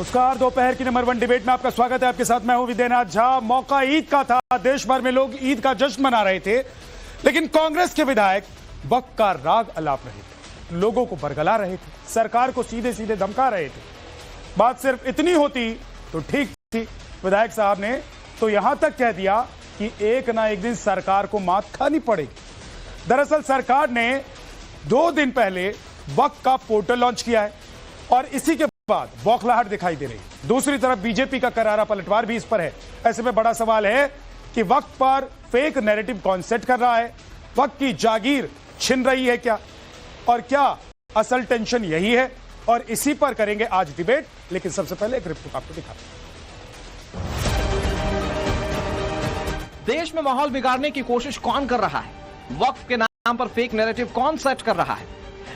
नमस्कार, दोपहर की नंबर 1 डिबेट में आपका स्वागत है। आपके साथ मैं हूं विद्यानाथ झा। मौका ईद का था, देश भर में लोग ईद का जश्न मना रहे थे, लेकिन कांग्रेस के विधायक वक्त का राग अलाप रहे थे, लोगों को बरगला रहे थे, सरकार को सीधे सीधे धमका रहे थे। बात सिर्फ इतनी होती तो ठीक थी। विधायक साहब ने तो यहां तक कह दिया कि एक ना एक दिन सरकार को मात खानी पड़ेगी। दरअसल सरकार ने 2 दिन पहले वक्त का पोर्टल लॉन्च किया है और इसी के बाद बौखलाहट दिखाई दे रही है। दूसरी तरफ बीजेपी का करारा पलटवार भी इस पर है। ऐसे में बड़ा सवाल है कि वक्त पर फेक नैरेटिव कौन सेट कर रहा है? वक्त की जागीर छिन रही है क्या? और क्या असल टेंशन यही है? और इसी पर करेंगे आज डिबेट। लेकिन सबसे पहले एक रिपोर्ट आपको दिखाते हैं। देश में माहौल बिगाड़ने की कोशिश कौन कर रहा है? वक्फ के नाम पर फेक नैरेटिव कौन सेट कर रहा है?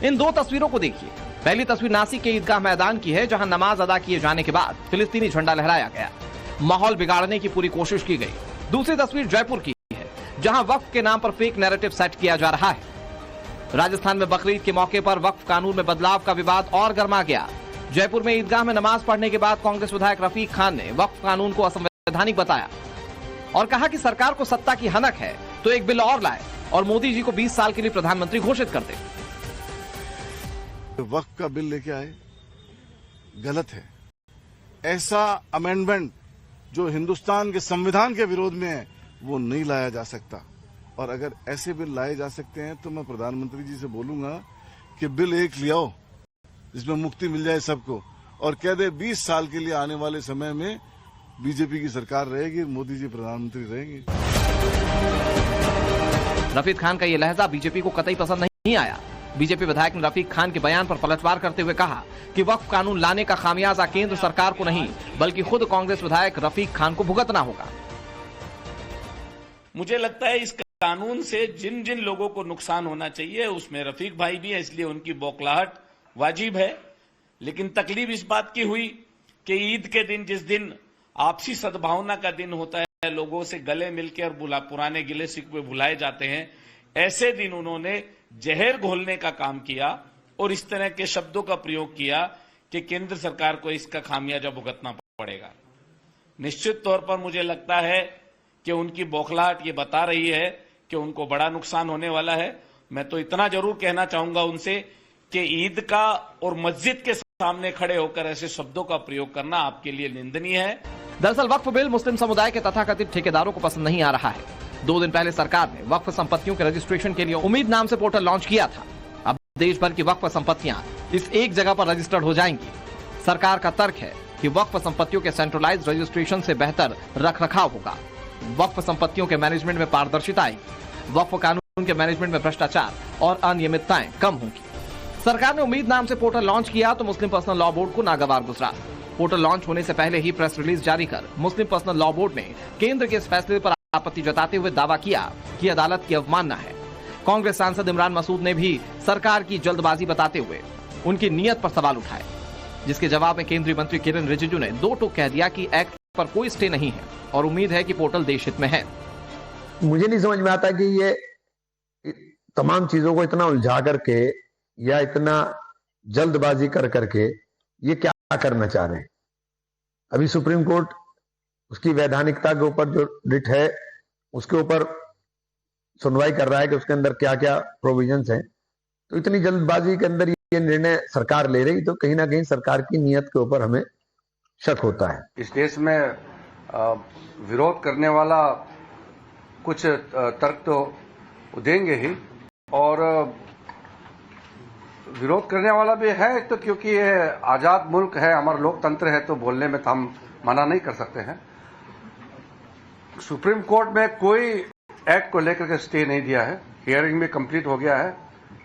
इन 2 तस्वीरों को देखिए। पहली तस्वीर नासिक के ईदगाह मैदान की है, जहां नमाज अदा किए जाने के बाद फिलिस्तीनी झंडा लहराया गया, माहौल बिगाड़ने की पूरी कोशिश की गई। दूसरी तस्वीर जयपुर की है, जहां वक्फ के नाम पर फेक नैरेटिव सेट किया जा रहा है। राजस्थान में बकरीद के मौके पर वक्फ कानून में बदलाव का विवाद और गर्मा गया। जयपुर में ईदगाह में नमाज पढ़ने के बाद कांग्रेस विधायक रफीक खान ने वक्फ कानून को असंवैधानिक बताया और कहा कि सरकार को सत्ता की हनक है तो एक बिल और लाए और मोदी जी को 20 साल के लिए प्रधानमंत्री घोषित कर दे। वक्फ का बिल लेके आए, गलत है। ऐसा अमेंडमेंट जो हिंदुस्तान के संविधान के विरोध में है वो नहीं लाया जा सकता। और अगर ऐसे बिल लाए जा सकते हैं तो मैं प्रधानमंत्री जी से बोलूंगा कि बिल एक ले आओ जिसमें मुक्ति मिल जाए सबको, और कह दे 20 साल के लिए आने वाले समय में बीजेपी की सरकार रहेगी, मोदी जी प्रधानमंत्री रहेंगे। रफीक खान का ये लहजा बीजेपी को कतई पसंद नहीं आया। बीजेपी विधायक ने रफीक खान के बयान पर पलटवार करते हुए कहा कि वक्फ कानून लाने का खामियाजा केंद्र सरकार को नहीं बल्कि खुद कांग्रेस विधायक रफीक खान को भुगतना होगा। मुझे लगता है इस कानून से जिन जिन लोगों को नुकसान होना चाहिए उसमें रफीक भाई भी है, इसलिए उनकी बौखलाहट वाजिब है। लेकिन तकलीफ इस बात की हुई कि ईद के दिन, जिस दिन आपसी सद्भावना का दिन होता है, लोगों से गले मिलकर और पुराने गिले शिकवे भुलाए जाते हैं, ऐसे दिन उन्होंने जहर घोलने का काम किया और इस तरह के शब्दों का प्रयोग किया कि केंद्र सरकार को इसका खामियाजा भुगतना पड़ेगा। निश्चित तौर पर मुझे लगता है कि उनकी बौखलाहट ये बता रही है कि उनको बड़ा नुकसान होने वाला है। मैं तो इतना जरूर कहना चाहूंगा उनसे कि ईद का और मस्जिद के सामने खड़े होकर ऐसे शब्दों का प्रयोग करना आपके लिए निंदनीय है। दरअसल वक्फ बिल मुस्लिम समुदाय के तथाकथित ठेकेदारों को पसंद नहीं आ रहा है। 2 दिन पहले सरकार ने वक्फ संपत्तियों के रजिस्ट्रेशन के लिए उम्मीद नाम से पोर्टल लॉन्च किया था। अब देश भर की वक्फ संपत्तियां इस एक जगह पर रजिस्टर्ड हो जाएंगी। सरकार का तर्क है कि वक्फ संपत्तियों के सेंट्रलाइज्ड रजिस्ट्रेशन से बेहतर रखरखाव होगा, वक्फ संपत्तियों के मैनेजमेंट में पारदर्शिता आएगी, वक्फ कानून के मैनेजमेंट में भ्रष्टाचार और अनियमितताएं कम होंगी। सरकार ने उम्मीद नाम से पोर्टल लॉन्च किया तो मुस्लिम पर्सनल लॉ बोर्ड को नागवार गुजरा। पोर्टल लॉन्च होने से पहले ही प्रेस रिलीज जारी कर मुस्लिम पर्सनल लॉ बोर्ड ने केंद्र के इस फैसले पर आपत्ति जताते हुए दावा किया कि अदालत की अवमानना है। कांग्रेस सांसद इमरान मसूद ने भी सरकार की जल्दबाजी बताते हुए उनकी नीयत पर सवाल उठाए, जिसके जवाब में केंद्रीय मंत्री किरण रिजिजू ने 2 टूक कह दिया कि एक्ट पर कोई स्टे नहीं है और उम्मीद है कि पोर्टल देश हित में है। मुझे नहीं समझ में आता कि ये तमाम चीजों को इतना उलझा करके या इतना जल्दबाजी कर करके ये क्या करना चाह रहे हैं। अभी सुप्रीम कोर्ट उसकी वैधानिकता के ऊपर जो रिट है उसके ऊपर सुनवाई कर रहा है कि उसके अंदर क्या क्या प्रोविजंस हैं। तो इतनी जल्दबाजी के अंदर ये निर्णय सरकार ले रही, तो कहीं ना कहीं सरकार की नीयत के ऊपर हमें शक होता है। इस देश में विरोध करने वाला कुछ तर्क तो देंगे ही, और विरोध करने वाला भी है तो, क्योंकि ये आजाद मुल्क है, हमारा लोकतंत्र है, तो बोलने में तो हम मना नहीं कर सकते हैं। सुप्रीम कोर्ट में कोई एक्ट को लेकर के स्टे नहीं दिया है, हियरिंग भी कंप्लीट हो गया है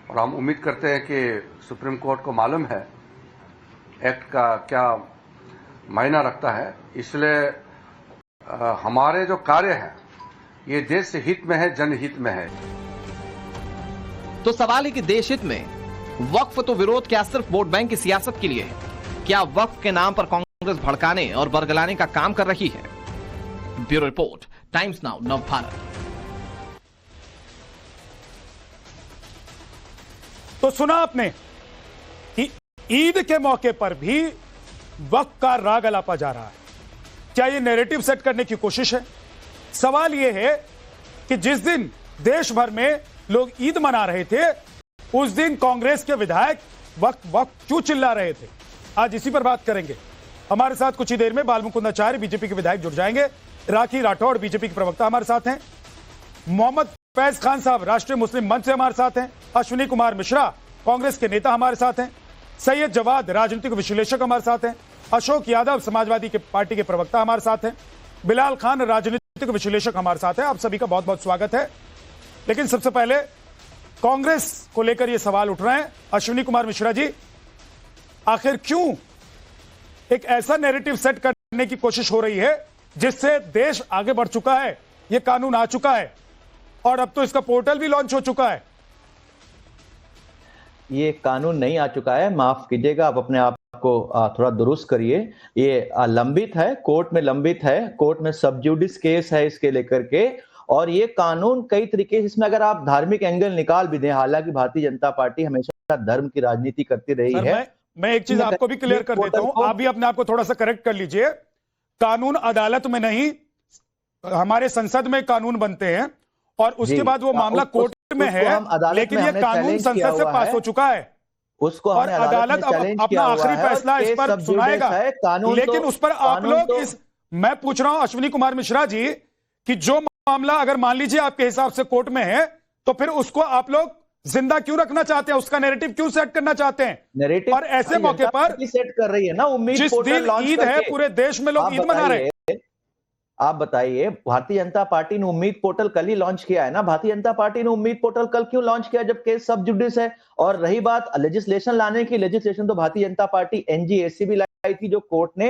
और हम उम्मीद करते हैं कि सुप्रीम कोर्ट को मालूम है एक्ट का क्या मायना रखता है। इसलिए हमारे जो कार्य है ये देश हित में है, जनहित में है। तो सवाल है कि देश हित में वक्फ तो विरोध क्या सिर्फ वोट बैंक की सियासत के लिए है? क्या वक्फ के नाम पर कांग्रेस भड़काने और बरगलाने का काम कर रही है? Bureau report, times now, Navbharat. तो सुना आपने कि ईद के मौके पर भी वक्त का राग अलापा जा रहा है। क्या यह नैरेटिव सेट करने की कोशिश है? सवाल यह है कि जिस दिन देश भर में लोग ईद मना रहे थे, उस दिन कांग्रेस के विधायक वक्त वक्त क्यों चिल्ला रहे थे? आज इसी पर बात करेंगे। हमारे साथ कुछ ही देर में बालमुकुंद आचार्य बीजेपी के विधायक जुड़ जाएंगे, राखी राठौड़ बीजेपी के प्रवक्ता हमारे साथ हैं, मोहम्मद फैज खान साहब राष्ट्रीय मुस्लिम मंच से हमारे साथ हैं, अश्विनी कुमार मिश्रा कांग्रेस के नेता हमारे साथ हैं, सैयद जवाद राजनीतिक विश्लेषक हमारे साथ हैं, अशोक यादव समाजवादी पार्टी के प्रवक्ता हमारे साथ हैं, बिलाल खान राजनीतिक विश्लेषक हमारे साथ हैं। आप सभी का बहुत बहुत स्वागत है। लेकिन सबसे पहले कांग्रेस को लेकर यह सवाल उठ रहे हैं। अश्विनी कुमार मिश्रा जी, आखिर क्यों एक ऐसा नैरेटिव सेट करने की कोशिश हो रही है जिससे देश आगे बढ़ चुका है, यह कानून आ चुका है और अब तो इसका पोर्टल भी लॉन्च हो चुका है? ये कानून नहीं आ चुका है, माफ कीजिएगा, आप अपने आप को थोड़ा दुरुस्त करिए। ये लंबित है, कोर्ट में लंबित है, कोर्ट में सब जुडिस केस है इसके लेकर के। और ये कानून कई तरीके से, इसमें अगर आप धार्मिक एंगल निकाल भी दें, हालांकि भारतीय जनता पार्टी हमेशा धर्म की राजनीति करती रही है। मैं एक चीज आपको भी क्लियर कर देता हूं, आप भी अपने आप को थोड़ा सा करेक्ट कर लीजिए। कानून अदालत में नहीं, हमारे संसद में कानून बनते हैं और उसके बाद वो मामला कोर्ट में है, लेकिन ये कानून संसद से पास हो चुका है उसको और अदालत अपना आखिरी फैसला इस पर सुनाएगा। लेकिन उस पर आप लोग मैं पूछ रहा हूं अश्विनी कुमार मिश्रा जी कि जो मामला अगर मान लीजिए आपके हिसाब से कोर्ट में है, तो फिर उसको आप लोग जिंदा क्यों रखना चाहते हैं? उसका नैरेटिव क्यों सेट करना चाहते हैं? नैरेटिव और ऐसे मौके पर सेट कर रही है ना, उम्मीद जिस दिन ईद है, पूरे देश में लोग ईद मना रहे हैं। आप बताइए, भारतीय जनता पार्टी ने उम्मीद पोर्टल कल ही लॉन्च किया है ना। भारतीय जनता पार्टी ने उम्मीद पोर्टल कल क्यों लॉन्च किया जब केस सब जुडिस है? और रही बात लेजिस्लेशन लाने की, लेजिस्लेशन तो भारतीय जनता पार्टी एनजीएसी भी लाई थी, जो कोर्ट ने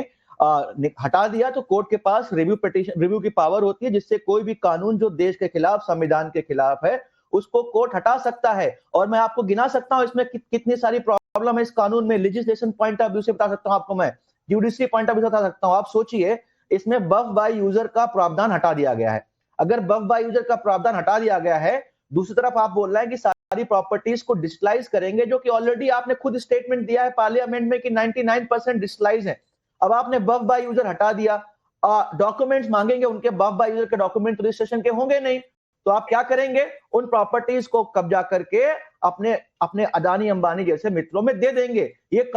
हटा दिया। तो कोर्ट के पास रिव्यू की पावर होती है, जिससे कोई भी कानून जो देश के खिलाफ, संविधान के खिलाफ है, उसको कोर्ट हटा सकता है। और मैं आपको गिना सकता हूं इसमें कितनी सारी प्रॉब्लम है इस कानून में। लेजिस्लेशन पॉइंट ऑफ व्यू से बता सकता हूं आपको, मैं जुडिशरी पॉइंट ऑफ व्यू से बता सकता हूं। आप सोचिए, इसमें बफ बाय यूजर का प्रावधान हटा दिया गया है। अगर बफ बाय यूजर का प्रावधान हटा दिया गया है, दूसरी तरफ आप बोल रहे हैं कि सारी प्रॉपर्टीज को डिजिटलाइज करेंगे, जो कि ऑलरेडी आपने खुद स्टेटमेंट दिया है पार्लियामेंट में कि 99% डिजिटलाइज है। अब आपने बफ बाय यूजर हटा दिया, डॉक्यूमेंट्स मांगेंगे, उनके बफ बाय यूजर के डॉक्यूमेंट रजिस्ट्रेशन के होंगे नहीं, तो आप क्या करेंगे? उन प्रॉपर्टीज को कब्जा करके अपने अदानी अंबानी जैसे मित्रों में दे देंगे। ये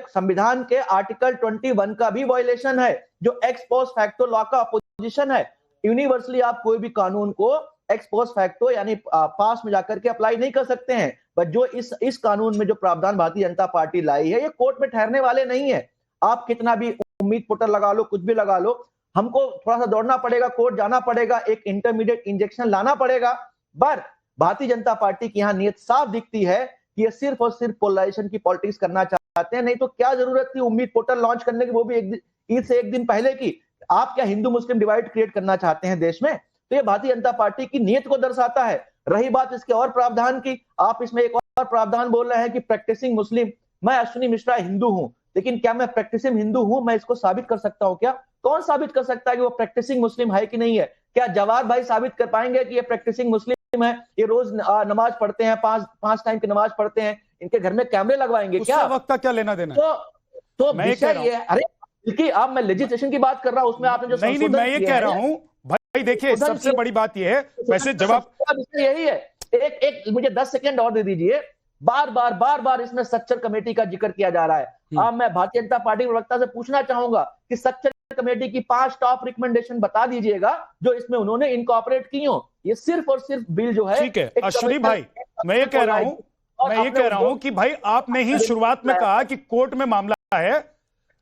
संविधान के आर्टिकल 21 का भी वायलेशन है, जो एक्स पोस्ट फैक्टो लॉ का अपोजिशन है। यूनिवर्सली आप कोई भी कानून को एक्स पोस्ट फैक्टो यानी पास में जाकर के अप्लाई नहीं कर सकते हैं। बट जो इस कानून में जो प्रावधान भारतीय जनता पार्टी लाई है, ये कोर्ट में ठहरने वाले नहीं है। आप कितना भी उम्मीद पोर्टल लगा लो, कुछ भी लगा लो, हमको थोड़ा सा दौड़ना पड़ेगा, कोर्ट जाना पड़ेगा, एक इंटरमीडिएट इंजेक्शन लाना पड़ेगा। पर भारतीय जनता पार्टी की यहां नीयत साफ दिखती है कि ये सिर्फ और सिर्फ पोलराइजेशन की पॉलिटिक्स करना चाहते हैं। नहीं तो क्या जरूरत थी उम्मीद पोर्टल लॉन्च करने की, वो भी ईद से एक दिन पहले की? आप क्या हिंदू मुस्लिम डिवाइड क्रिएट करना चाहते हैं देश में? तो ये भारतीय जनता पार्टी की नीयत को दर्शाता है। रही बात इसके और प्रावधान की, आप इसमें एक और प्रावधान बोल रहे हैं कि प्रैक्टिसिंग मुस्लिम। मैं अश्विनी मिश्रा हिंदू हूं, लेकिन क्या मैं प्रैक्टिसिंग हिंदू हूं? मैं इसको साबित कर सकता हूं क्या? कौन साबित कर सकता है कि वो प्रैक्टिसिंग मुस्लिम है कि नहीं है? क्या जवाद भाई साबित कर पाएंगे कि ये प्रैक्टिसिंग मुस्लिम है, ये रोज नमाज पढ़ते हैं, पांच टाइम की नमाज पढ़ते हैं, इनके घर में कैमरे लगवाएंगे क्या? वक्त का क्या लेना देना? तो विषय ये, अरे बल्कि अब मैं लेजिस्लेशन की बात कर रहा हूं, उसमें आपने जो नहीं, मैं ये कह रहा हूं भाई, देखिए सबसे बड़ी बात ये है, वैसे जवाब यही है। एक मुझे 10 सेकंड और दे दीजिए। बार बार इसमें स्ट्रक्चर कमेटी का जिक्र किया जा रहा है। अब मैं भारतीय जनता पार्टी प्रवक्ता से पूछना चाहूंगा कि स्ट्रक्चर कमेटी की 5 टॉप रिकमेंडेशन बता दीजिएगा जो इसमें उन्होंने इनकॉर्पोरेट की हो। ये सिर्फ और सिर्फ बिल जो है, ठीक है अश्विनी भाई, मैं ये कह रहा हूं कि भाई आपने ही शुरुआत में कहा कि कोर्ट में मामला है,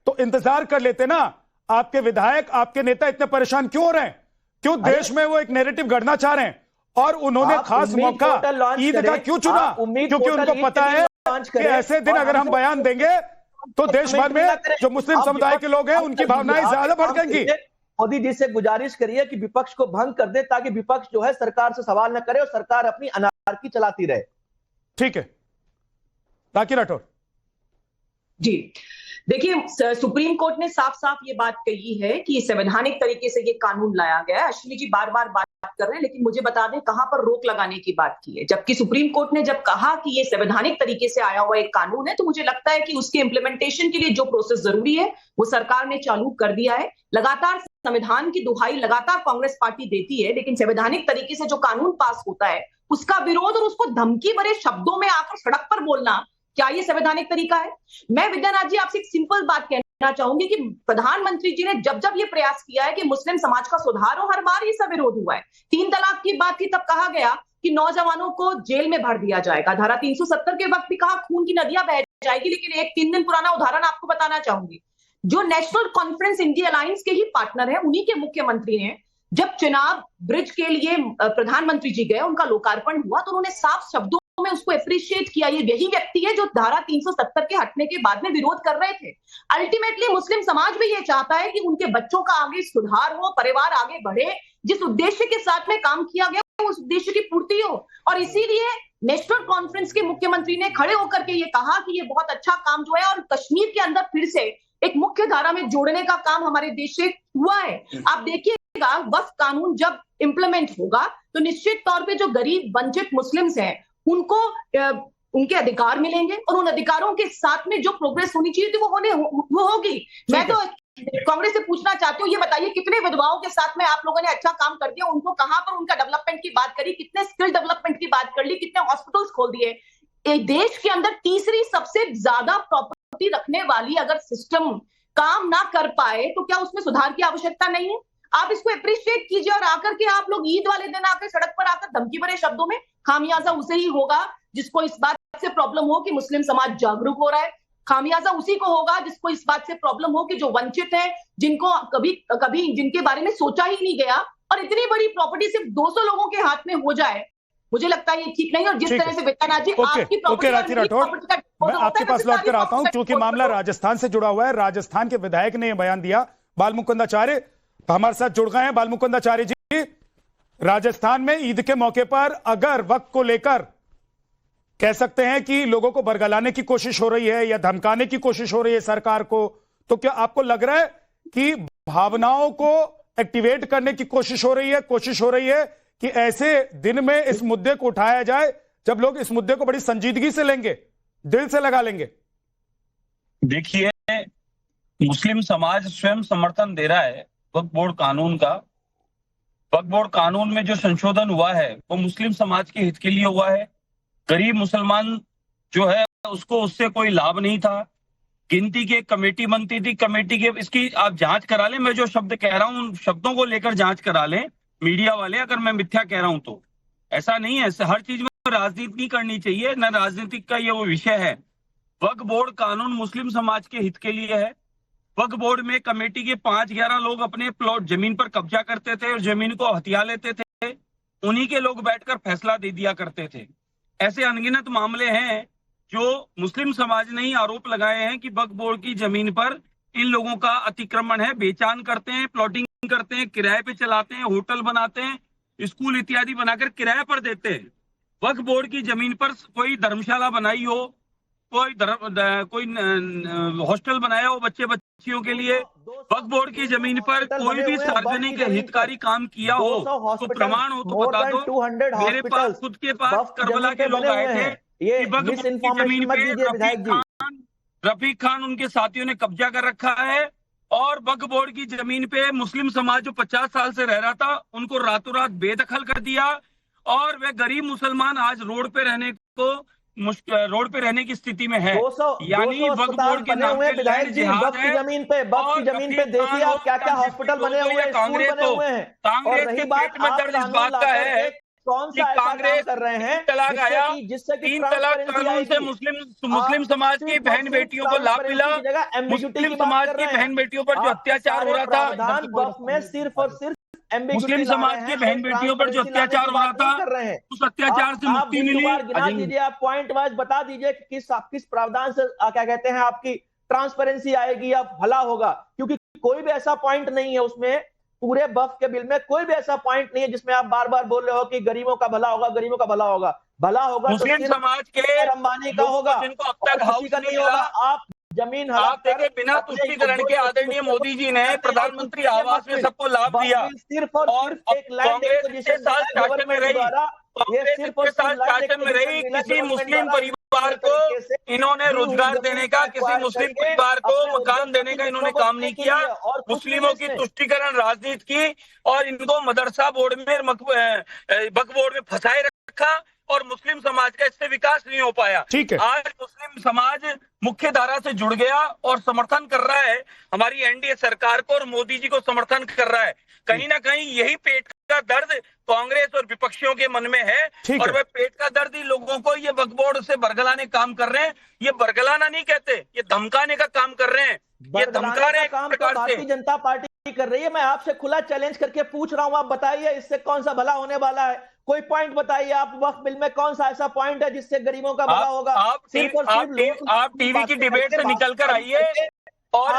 तो इंतजार कर लेते ना। आपके विधायक, आपके नेता इतने परेशान क्यों हो रहे हैं? क्यों देश में वो एक नैरेटिव गढ़ना चाह रहे हैं? और उन्होंने खास मौका ईद का क्यों चुना? क्योंकि उनको पता है कि ऐसे दिन अगर हम बयान देंगे तो देश भर में जो मुस्लिम समुदाय के लोग हैं उनकी भावनाएं ज्यादा भड़केंगी। मोदी जी से गुजारिश करिए कि विपक्ष को भंग कर दे, ताकि विपक्ष जो है सरकार से सवाल न करे और सरकार अपनी अनारकी चलाती रहे। ठीक है, राखी राठौर जी देखिए, सुप्रीम कोर्ट ने साफ साफ ये बात कही है कि संवैधानिक तरीके से ये कानून लाया गया है। अश्विनी जी बार बार बात कर रहे हैं, लेकिन मुझे बता दें कहां पर रोक लगाने की बात की है। जबकि सुप्रीम कोर्ट ने जब कहा कि ये संवैधानिक तरीके से आया हुआ एक कानून है, तो मुझे लगता है कि उसके इम्प्लीमेंटेशन के लिए जो प्रोसेस जरूरी है वो सरकार ने चालू कर दिया है। लगातार संविधान की दुहाई लगातार कांग्रेस पार्टी देती है, लेकिन संवैधानिक तरीके से जो कानून पास होता है उसका विरोध और उसको धमकी भरे शब्दों में आकर सड़क पर बोलना, क्या ये संवैधानिक तरीका है? मैं विद्यानाथ जी आपसे एक सिंपल बात कहना चाहूंगी कि प्रधानमंत्री जी ने जब जब ये प्रयास किया है कि मुस्लिम समाज का सुधार हो, हर बार ये सब विरोध हुआ है। 3 तलाक की बात थी, तब कहा गया कि नौजवानों को जेल में भर दिया जाएगा। धारा 370 के वक्त भी कहा खून की नदियां बह जाएगी। लेकिन एक 3 दिन पुराना उदाहरण आपको बताना चाहूंगी, जो नेशनल कॉन्फ्रेंस इंडिया अलायंस के ही पार्टनर है, उन्हीं के मुख्यमंत्री हैं, जब चुनाव ब्रिज के लिए प्रधानमंत्री जी गए, उनका लोकार्पण हुआ, तो उन्होंने साफ शब्दों में उसको अप्रिशिएट किया। ये यही व्यक्ति है जो धारा 370 के हटने के बाद में विरोध कर रहे थे। अल्टीमेटली मुस्लिम समाज भी ये चाहता है कि उनके बच्चों का आगे सुधार हो, परिवार आगे बढ़े, जिस उद्देश्य के साथ में काम किया गया उस उद्देश्य की पूर्ति हो। और इसीलिए नेशनल कॉन्फ्रेंस के मुख्यमंत्री ने खड़े होकर के ये कहा कि ये बहुत अच्छा काम जो है, और कश्मीर के अंदर फिर से एक मुख्य धारा में जोड़ने का काम हमारे देश से हुआ है। आप देखिएगा, वक्फ कानून जब इंप्लीमेंट होगा तो निश्चित तौर पे जो गरीब वंचित मुस्लिम्स हैं उनको उनके अधिकार मिलेंगे, और उन अधिकारों के साथ में जो प्रोग्रेस होनी चाहिए थी वो होगी। मैं तो कांग्रेस से पूछना चाहती हूँ, ये बताइए कितने विधवाओं के साथ में आप लोगों ने अच्छा काम कर दिया, उनको कहां पर उनका डेवलपमेंट की बात करी, कितने स्किल डेवलपमेंट की बात कर ली, कितने हॉस्पिटल्स खोल दिए। एक देश के अंदर तीसरी सबसे ज्यादा प्रॉपर्टी रखने वाली अगर सिस्टम काम ना कर पाए तो क्या उसमें सुधार की आवश्यकता नहीं है? आप इसको अप्रिशिएट कीजिए, और आकर के आप लोग ईद वाले दिन आकर सड़क पर आकर धमकी भरे शब्दों में, खामियाजा उसे ही होगा जिसको इस बात से प्रॉब्लम हो कि मुस्लिम समाज जागरूक हो रहा है। खामियाजा उसी को होगा जिसको इस बात से प्रॉब्लम हो कि जो वंचित है, जिनको कभी जिनके बारे में सोचा ही नहीं गया, और इतनी बड़ी प्रॉपर्टी सिर्फ 200 लोगों के हाथ में हो जाए, मुझे लगता है ये ठीक नहीं। और जिस तरह से विद्यानाथ जी आपकी प्रॉपर्टी मैं आपके पास लौट कर आता हूं, क्योंकि मामला राजस्थान से जुड़ा हुआ है। राजस्थान के विधायक ने यह बयान दिया, बालमुकुंदाचार्य हमारे साथ जुड़ गए हैं। बालमुकुंदाचार्य जी, राजस्थान में ईद के मौके पर अगर वक्त को लेकर कह सकते हैं कि लोगों को बरगलाने की कोशिश हो रही है या धमकाने की कोशिश हो रही है सरकार को, तो क्या आपको लग रहा है कि भावनाओं को एक्टिवेट करने की कोशिश हो रही है कि ऐसे दिन में इस मुद्दे को उठाया जाए जब लोग इस मुद्दे को बड़ी संजीदगी से लेंगे, दिल से लगा लेंगे? देखिए, मुस्लिम समाज स्वयं समर्थन दे रहा है वक्फ बोर्ड कानून का। वक्फ बोर्ड कानून में जो संशोधन हुआ है वो मुस्लिम समाज के हित के लिए हुआ है। गरीब मुसलमान जो है उसको उससे कोई लाभ नहीं था। गिनती की एक कमेटी बनती थी, कमेटी के इसकी आप जांच करा लें, मैं जो शब्द कह रहा हूं उन शब्दों को लेकर जांच करा लें मीडिया वाले, अगर मैं मिथ्या कह रहा हूं तो। ऐसा नहीं है, हर चीज में राजनीति नहीं करनी चाहिए, न राजनीतिक का ये वो विषय है। वक्फ बोर्ड कानून मुस्लिम समाज के हित के लिए है। वक्फ बोर्ड में कमेटी के 5-11 लोग अपने प्लॉट जमीन पर कब्जा करते थे और जमीन को हथिया लेते थे, उन्हीं के लोग बैठकर फैसला दे दिया करते थे। ऐसे अनगिनत मामले हैं जो मुस्लिम समाज ने ही आरोप लगाए हैं कि वक्फ बोर्ड की जमीन पर इन लोगों का अतिक्रमण है, बेचान करते हैं, प्लॉटिंग करते हैं, किराए पे चलाते हैं, होटल बनाते हैं, स्कूल इत्यादि बनाकर किराए पर देते हैं। वक्फ बोर्ड की जमीन पर कोई धर्मशाला बनाई हो, कोई हॉस्टल बनाया हो बच्चियों के लिए, वक्फ बोर्ड की जमीन पर कोई भी सार्वजनिक हितकारी काम किया हो तो प्रमाण हो तो बता दो। मेरे पास खुद के पास करबला के लोग आए थे कि वक्फ बोर्ड की जमीन पे रफीक खान उनके साथियों ने कब्जा कर रखा है, और वक्फ बोर्ड की जमीन पे मुस्लिम समाज जो 50 साल से रह रहा था उनको रातों रात बेदखल कर दिया, और वे गरीब मुसलमान आज रोड पे रहने की स्थिति में है। यानी वक्फ बोर्ड के नाम पे लैंड जिहाद है। जमीन पे देखिए आप क्या हॉस्पिटल बने हुए हैं, कांग्रेस के पेट में दर्द इस बात का है कि कांग्रेस कर रहे हैं 3 तलाक कानून से मुस्लिम समाज की बहन बेटियों को लाभ मिला। मुस्लिम समाज की बहन बेटियों पर जो अत्याचार हो रहा था, सिर्फ और सिर्फ मुस्लिम समाज की बहन बेटियों पर जो अत्याचार हो रहा था उस अत्याचार से मुक्ति मिली। आप पॉइंट वाइज बता दीजिए कि किस प्रावधान से क्या कहते हैं आपकी ट्रांसपेरेंसी आएगी या भला होगा, क्योंकि कोई भी ऐसा पॉइंट नहीं है उसमें, पूरे वक्फ के बिल में कोई भी ऐसा पॉइंट नहीं है जिसमें आप बार बार बोल रहे हो कि गरीबों का भला होगा, गरीबों का भला होगा। भला होगा मुस्लिम समाज के अंबानी का होगा, जिनको अब तक किसी का नहीं होगा। आप जमीन आप हड़प कर देखिए, बिना अपने तुष्टीकरण के आदरणीय मोदी जी ने प्रधानमंत्री आवास में सबको लाभ दिया, सिर्फ और सिर्फ एक लैंड कांग्रेस के एक्विजिशन साथ शासन में रही, ये सिर्फ और के साथ शासन में रही, किसी मुस्लिम परिवार को इन्होंने रोजगार देने का, किसी मुस्लिम परिवार को मकान देने का इन्होंने काम नहीं किया। मुस्लिमों की तुष्टीकरण राजनीति की और इनको मदरसा बोर्ड में वक्फ बोर्ड में फंसाए रखा और मुस्लिम समाज का इससे विकास नहीं हो पाया। ठीक है। आज मुस्लिम समाज मुख्य धारा से जुड़ गया और समर्थन कर रहा है हमारी एनडीए सरकार को और मोदी जी को समर्थन कर रहा है। कहीं ना कहीं यही पेट का दर्द कांग्रेस और विपक्षियों के मन में है और वह पेट का दर्द ही लोगों को ये वक्फ बोर्ड से बरगलाने काम कर रहे हैं। ये बरगलाना नहीं कहते, ये धमकाने का काम कर रहे हैं। ये धमका रहे हैं काम तो भारतीय जनता पार्टी कर रही है। मैं आपसे खुला चैलेंज करके पूछ रहा हूं, आप बताइए इससे कौन सा भला होने वाला है? कोई पॉइंट बताइए आप, वक्फ बिल में कौन सा ऐसा पॉइंट है जिससे गरीबों का भला होगा? आप टीवी की डिबेट से निकल कर आइए और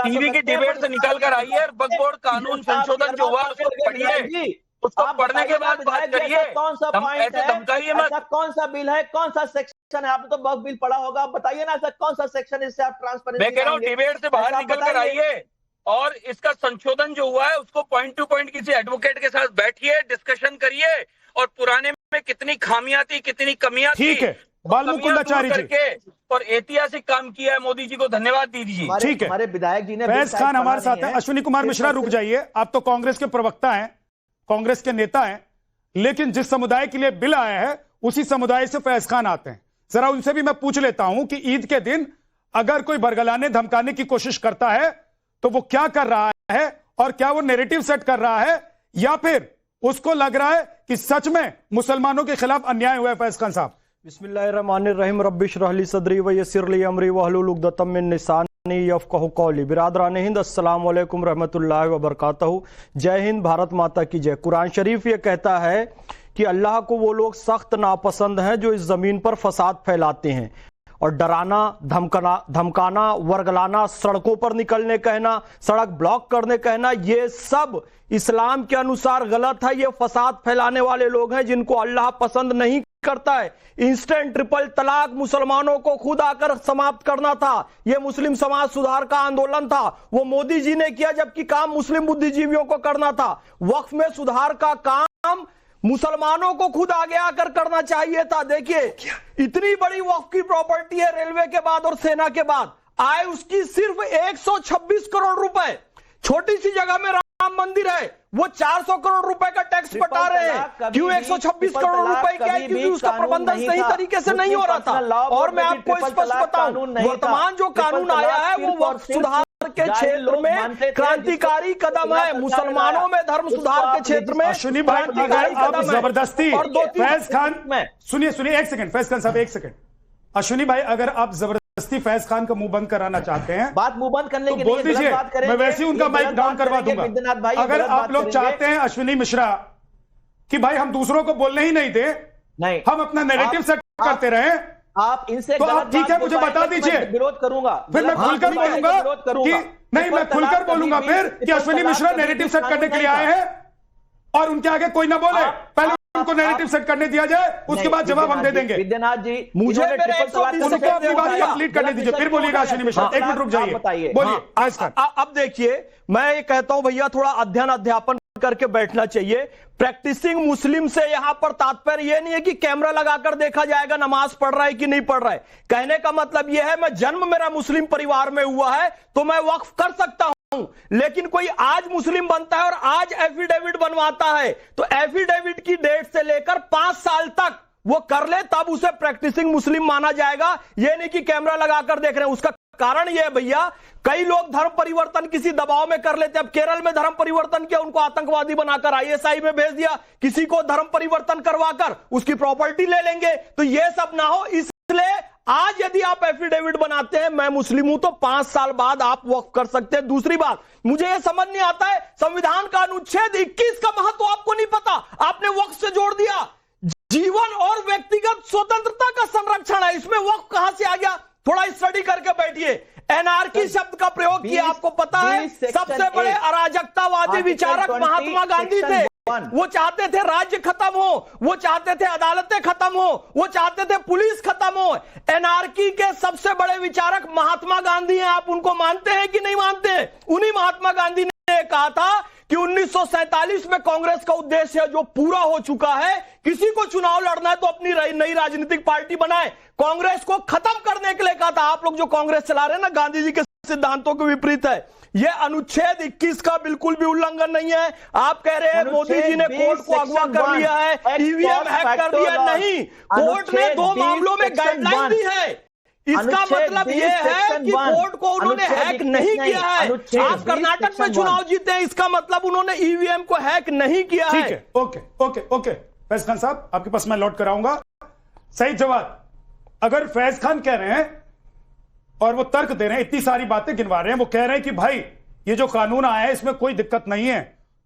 टीवी की डिबेट से निकल कर आइए और वक्फ बोर्ड कानून संशोधन जो हुआ उसको पढ़िए, उसको पढ़ने के बाद बात करिए। कौन सा पॉइंट है, धमकाइए मत। ऐसा कौन सा बिल है, कौन सा सेक्शन है? आपने तो वक्फ बिल पढ़ा होगा, बताइए ना ऐसा कौन सा सेक्शन है इससे आप ट्रांसपेरेंसी? मैं कह रहा हूँ डिबेट से बाहर निकल कर आइए और इसका संशोधन जो हुआ है उसको पॉइंट टू पॉइंट किसी एडवोकेट के साथ बैठिए, डिस्कशन करिए और पुराने में कितनी खामियां थी, कितनी कमियां थी, ठीक है। बालमुकुंदाचारी जी और ऐतिहासिक काम किया है, मोदी जी को धन्यवाद दीजिए। ठीक है। हमारे विधायक जी ने फैज खान हमारे साथ हैं। अश्विनी कुमार मिश्रा रुक जाइए, आप तो कांग्रेस के प्रवक्ता हैं, कांग्रेस के नेता हैं, लेकिन जिस समुदाय के लिए बिल आया है उसी समुदाय से फैज खान आते हैं। जरा उनसे भी मैं पूछ लेता हूं कि ईद के दिन अगर कोई बरगलाने धमकाने की कोशिश करता है तो वो क्या कर रहा है और क्या वो नैरेटिव सेट कर रहा है या फिर उसको लग रहा है कि सच में मुसलमानों के खिलाफ अन्याय हुआ है? फैज खान साहब। बिस्मिल्लाहिर्रहमानिर्रहीम, रब्बिश रहली सदरी व यस्सिर ली अमरी वहलुल उक़दतम मिन लिसानी यफ़क़हू क़ौली। बिरादरान हिंद, अस्सलाम वालेकुम रहमतुल्लाहि व बरकातहू। जय हिंद, भारत माता की जय। कुरान शरीफ ये कहता है कि अल्लाह को वो लोग सख्त नापसंद हैं जो इस जमीन पर फसाद फैलाते हैं और डराना, धमकाना, वर्गलाना, सड़कों पर निकलने कहना, सड़क ब्लॉक करने कहना, ये सब इस्लाम के अनुसार गलत है। ये फसाद फैलाने वाले लोग हैं जिनको अल्लाह पसंद नहीं करता है। इंस्टेंट ट्रिपल तलाक मुसलमानों को खुद आकर समाप्त करना था, यह मुस्लिम समाज सुधार का आंदोलन था, वो मोदी जी ने किया, जबकि काम मुस्लिम बुद्धिजीवियों को करना था। वक्फ में सुधार का काम मुसलमानों को खुद आगे आकर करना चाहिए था। देखिए इतनी बड़ी वक्फ की प्रॉपर्टी है, रेलवे के बाद और सेना के बाद आय उसकी सिर्फ 126 करोड़ रुपए। छोटी सी जगह में राम मंदिर है, वो 400 करोड़ रुपए का टैक्स बता रहे हैं। क्यों 126 करोड़ रुपए क्या है? क्योंकि उसका प्रबंधन सही तरीके से नहीं हो रहा था। और मैं आपको स्पष्ट बताऊं, वर्तमान जो कानून आया है वो वक्फ सुधार के क्षेत्र में क्रांतिकारी कदम है। मुसलमानों में धर्म सुधार के क्षेत्र में अश्विनी भाई, अगर आप जबरदस्ती फैज खान, सुनिए एक सेकंड फैज खान साहब, एक सेकंड। अश्विनी भाई, अगर आप जबरदस्ती फैज खान का मुंह बंद कराना चाहते हैं, बात मुंह बंद करने तो बोल दीजिए, मैं वैसे ही उनका माइक डाउन करवा दूंगा। अगर आप लोग चाहते हैं अश्विनी मिश्रा कि भाई हम दूसरों को बोलने ही नहीं दे, नहीं हम अपना नैरेटिव सेट करते रहे, आप इनसे तो आप ठीक है मुझे बता दीजिए, विरोध करूंगा, फिर मैं खुलकर बोलूंगा कि नहीं, मैं खुलकर बोलूंगा फिर कि अश्विनी मिश्रा नैरेटिव सेट करने के लिए आए हैं और उनके आगे कोई ना बोले, पहले उनको नैरेटिव सेट करने दिया जाए, उसके बाद जवाब हम दे देंगे। विद्यानाथ जी, मुझे उनको अपनी बात कंप्लीट करने दीजिए, फिर बोलिएगा अश्विनी मिश्रा। एक मिनट रुक जाइए, बोलिए आज का। अब देखिए, मैं ये कहता हूं भैया थोड़ा अध्ययन अध्यापन करके बैठना चाहिए। प्रैक्टिसिंग मुस्लिम से यहां पर तात्पर्य यह नहीं है कि कैमरा लगाकर देखा जाएगा नमाज पढ़ रहा है कि नहीं पढ़ रहा है। कहने का मतलब यह है, मैं जन्म मेरा मुस्लिम परिवार में हुआ है तो मैं वक्फ कर सकता हूं, लेकिन कोई आज मुस्लिम बनता है और आज एफिडेविट बनवाता है तो एफिडेविट की डेट से लेकर 5 साल तक वो कर ले, तब उसे प्रैक्टिसिंग मुस्लिम माना जाएगा। यह नहीं कि कैमरा लगाकर देख रहे हैं। उसका कारण यह है भैया, कई लोग धर्म परिवर्तन किसी दबाव में कर लेते हैं। अब केरल में धर्म परिवर्तन किया, उनको आतंकवादी बनाकर आईएसआई में भेज दिया। किसी को धर्म परिवर्तन करवाकर उसकी प्रॉपर्टी ले लेंगे, तो यह सब ना हो। इसलिए आज यदि आप एफिडेविट बनाते हैं मैं मुस्लिम हूं, तो 5 साल बाद आप वक्फ कर सकते हैं। दूसरी बात, मुझे यह समझ नहीं आता है, संविधान का अनुच्छेद 21 का महत्व आपको नहीं पता, आपने वक्फ से जोड़ दिया। जीवन और व्यक्तिगत स्वतंत्रता का संरक्षण है, इसमें वक्फ कहां से आ गया? थोड़ा स्टडी करके बैठिए। एनआरकी शब्द का प्रयोग किया, आपको पता है सबसे बड़े अराजकतावादी विचारक महात्मा गांधी थे। वो चाहते थे राज्य खत्म हो, वो चाहते थे अदालतें खत्म हो, वो चाहते थे पुलिस खत्म हो। एनआरकी के सबसे बड़े विचारक महात्मा गांधी हैं। आप उनको मानते हैं कि नहीं मानते? उन्हीं महात्मा गांधी ने कहा था कि 1947 में कांग्रेस का उद्देश्य जो पूरा हो चुका है, किसी को चुनाव लड़ना है तो अपनी नई राजनीतिक पार्टी बनाए। कांग्रेस को खत्म करने के लिए कहा था। आप लोग जो कांग्रेस चला रहे हैं ना, गांधी जी के सिद्धांतों के विपरीत है। यह अनुच्छेद 21 का बिल्कुल भी उल्लंघन नहीं है। आप कह रहे हैं मोदी जी ने कोर्ट को अगवा कर लिया है, ईवीएम हैक कर दिया। नहीं, कोर्ट ने 2 मामलों में गाइडलाइन दी है। इसका मतलब यह है कि कोर्ट को उन्होंने हैक नहीं किया है। आप कर्नाटक में चुनाव जीते हैं, इसका मतलब उन्होंने ईवीएम को हैक नहीं किया है। ठीक है, okay okay okay. Faiz Khan साहब, आपके पास मैं लौट कर आऊंगा। सही जवाब, अगर फैज खान कह रहे हैं और वो तर्क दे रहे हैं, इतनी सारी बातें गिनवा रहे हैं, वो कह रहे हैं कि भाई ये जो कानून आया है इसमें कोई दिक्कत नहीं है,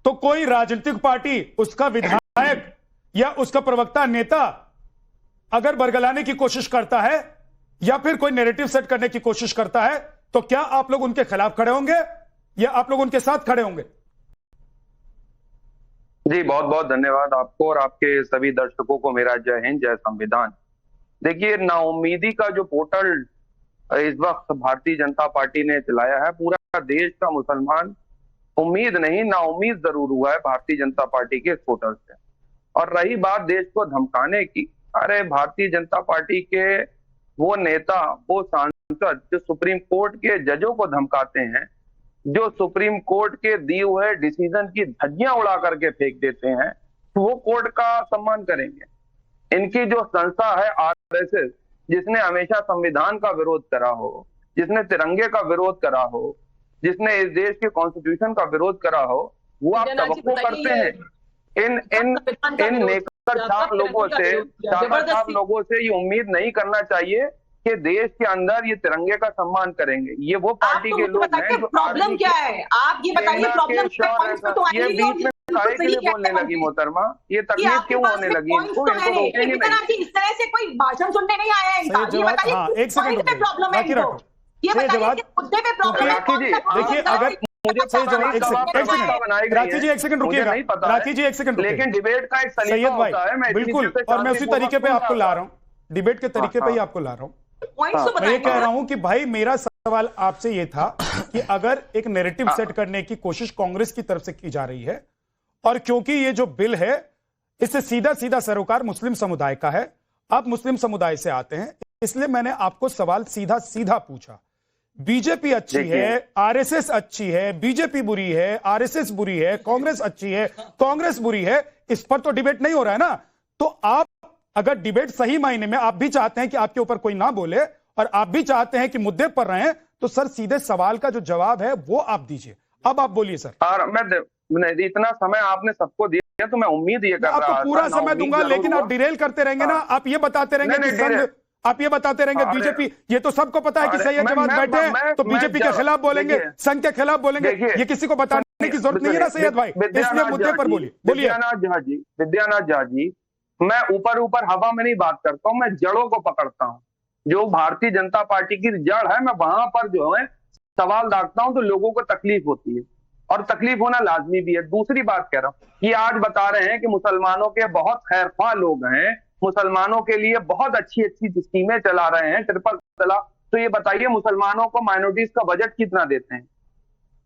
तो कोई राजनीतिक पार्टी, उसका विधायक या उसका प्रवक्ता नेता अगर बरगलाने की कोशिश करता है या फिर कोई नैरेटिव सेट करने की कोशिश करता है, तो क्या आप लोग उनके खिलाफ खड़े होंगे या आप लोग उनके साथ खड़े होंगे? जी, बहुत बहुत धन्यवाद आपको और आपके सभी दर्शकों को मेरा जय हिंद, जय संविधान। देखिए, नाउम्मीदी का जो पोर्टल इस वक्त भारतीय जनता पार्टी ने चलाया है, पूरा देश का मुसलमान उम्मीद नहीं नाउम्मीद जरूर हुआ है भारतीय जनता पार्टी के इस पोर्टल से। और रही बात देश को धमकाने की, अरे भारतीय जनता पार्टी के वो नेता, वो सांसद जो सुप्रीम कोर्ट के जजों को धमकाते हैं, जो सुप्रीम कोर्ट के दिए हुए डिसीजन की धज्जियां उड़ा करके फेंक देते हैं, तो वो कोर्ट का सम्मान करेंगे। इनकी जो संस्था है आरएसएस, जिसने हमेशा संविधान का विरोध करा हो, जिसने तिरंगे का विरोध करा हो, जिसने इस देश के कॉन्स्टिट्यूशन का विरोध करा हो, वो आप तवक्को करते हैं इन नेकर छाप लोगों से ये उम्मीद नहीं करना चाहिए कि देश के अंदर ये तिरंगे का सम्मान करेंगे। ये वो पार्टी के लोग हैं जो प्रॉब्लम क्या है, आप ये बताइए प्रॉब्लम। ये बीच में काहे के लिए बोलने लगी मोहतरमा? ये तकलीफ क्यों होने लगी? इनको रोकेंगे नहीं। इस तरह से कोई भाषण सुनने नहीं आया है। एक सेकंड प्रॉब्लम है, ये बताइए मुद्दे पे प्रॉब्लम है। देखिए, अगर मुझे सही जवाब, एक सेकंड राखी जी, एक सेकंड रुकिएगा। राखी जी, एक सेकंड, लेकिन डिबेट का एक सलीका होता है, बिल्कुल, और मैं उसी तरीके पे आपको ला रहा हूँ, डिबेट के तरीके पे ही आपको ला रहा हूँ। मैं ये कह रहा हूं कि भाई मेरा सवाल आपसे ये था कि अगर एक नैरेटिव सेट करने की कोशिश कांग्रेस की तरफ से की जा रही है, और क्योंकि ये जो बिल है इससे सीधा सीधा सरोकार मुस्लिम समुदाय का है, आप मुस्लिम समुदाय से आते हैं, इसलिए मैंने आपको सवाल सीधा सीधा पूछा। बीजेपी अच्छी है, आरएसएस अच्छी है, बीजेपी बुरी है, आरएसएस बुरी है, कांग्रेस अच्छी है, कांग्रेस बुरी है, इस पर तो डिबेट नहीं हो रहा है ना। तो आप अगर डिबेट सही मायने में आप भी चाहते हैं कि आपके ऊपर कोई ना बोले और आप भी चाहते हैं कि मुद्दे पर रहें, तो सर सीधे सवाल का जो जवाब है वो आप दीजिए। अब आप बोलिए सर। और मैं इतना समय आपने सबको दिया तो मैं उम्मीद ये कर रहा था, आपको पूरा समय दूंगा, लेकिन आप डिरेल करते रहेंगे ना। आप ये बताते रहेंगे कि संघ, आप ये बताते रहेंगे बीजेपी, ये तो सबको पता है कि सैयद जवाद बैठे हैं तो बीजेपी के खिलाफ बोलेंगे, संघ के खिलाफ बोलेंगे, ये किसी को बताने की जरूरत नहीं है ना सैयद भाई, इसलिए मुद्दे पर बोलिए। विद्यानाथ झा जी, मैं ऊपर हवा में नहीं बात करता हूं, मैं जड़ों को पकड़ता हूं। जो भारतीय जनता पार्टी की जड़ है, मैं वहां पर जो है सवाल दागता हूं तो लोगों को तकलीफ होती है, और तकलीफ होना लाजमी भी है। दूसरी बात कह रहा हूं, ये आज बता रहे हैं कि मुसलमानों के बहुत खैरख्वाह लोग हैं, मुसलमानों के लिए बहुत अच्छी अच्छी स्कीमें चला रहे हैं, ट्रिपल तलाक। तो ये बताइए मुसलमानों को माइनॉरिटीज का बजट कितना देते हैं?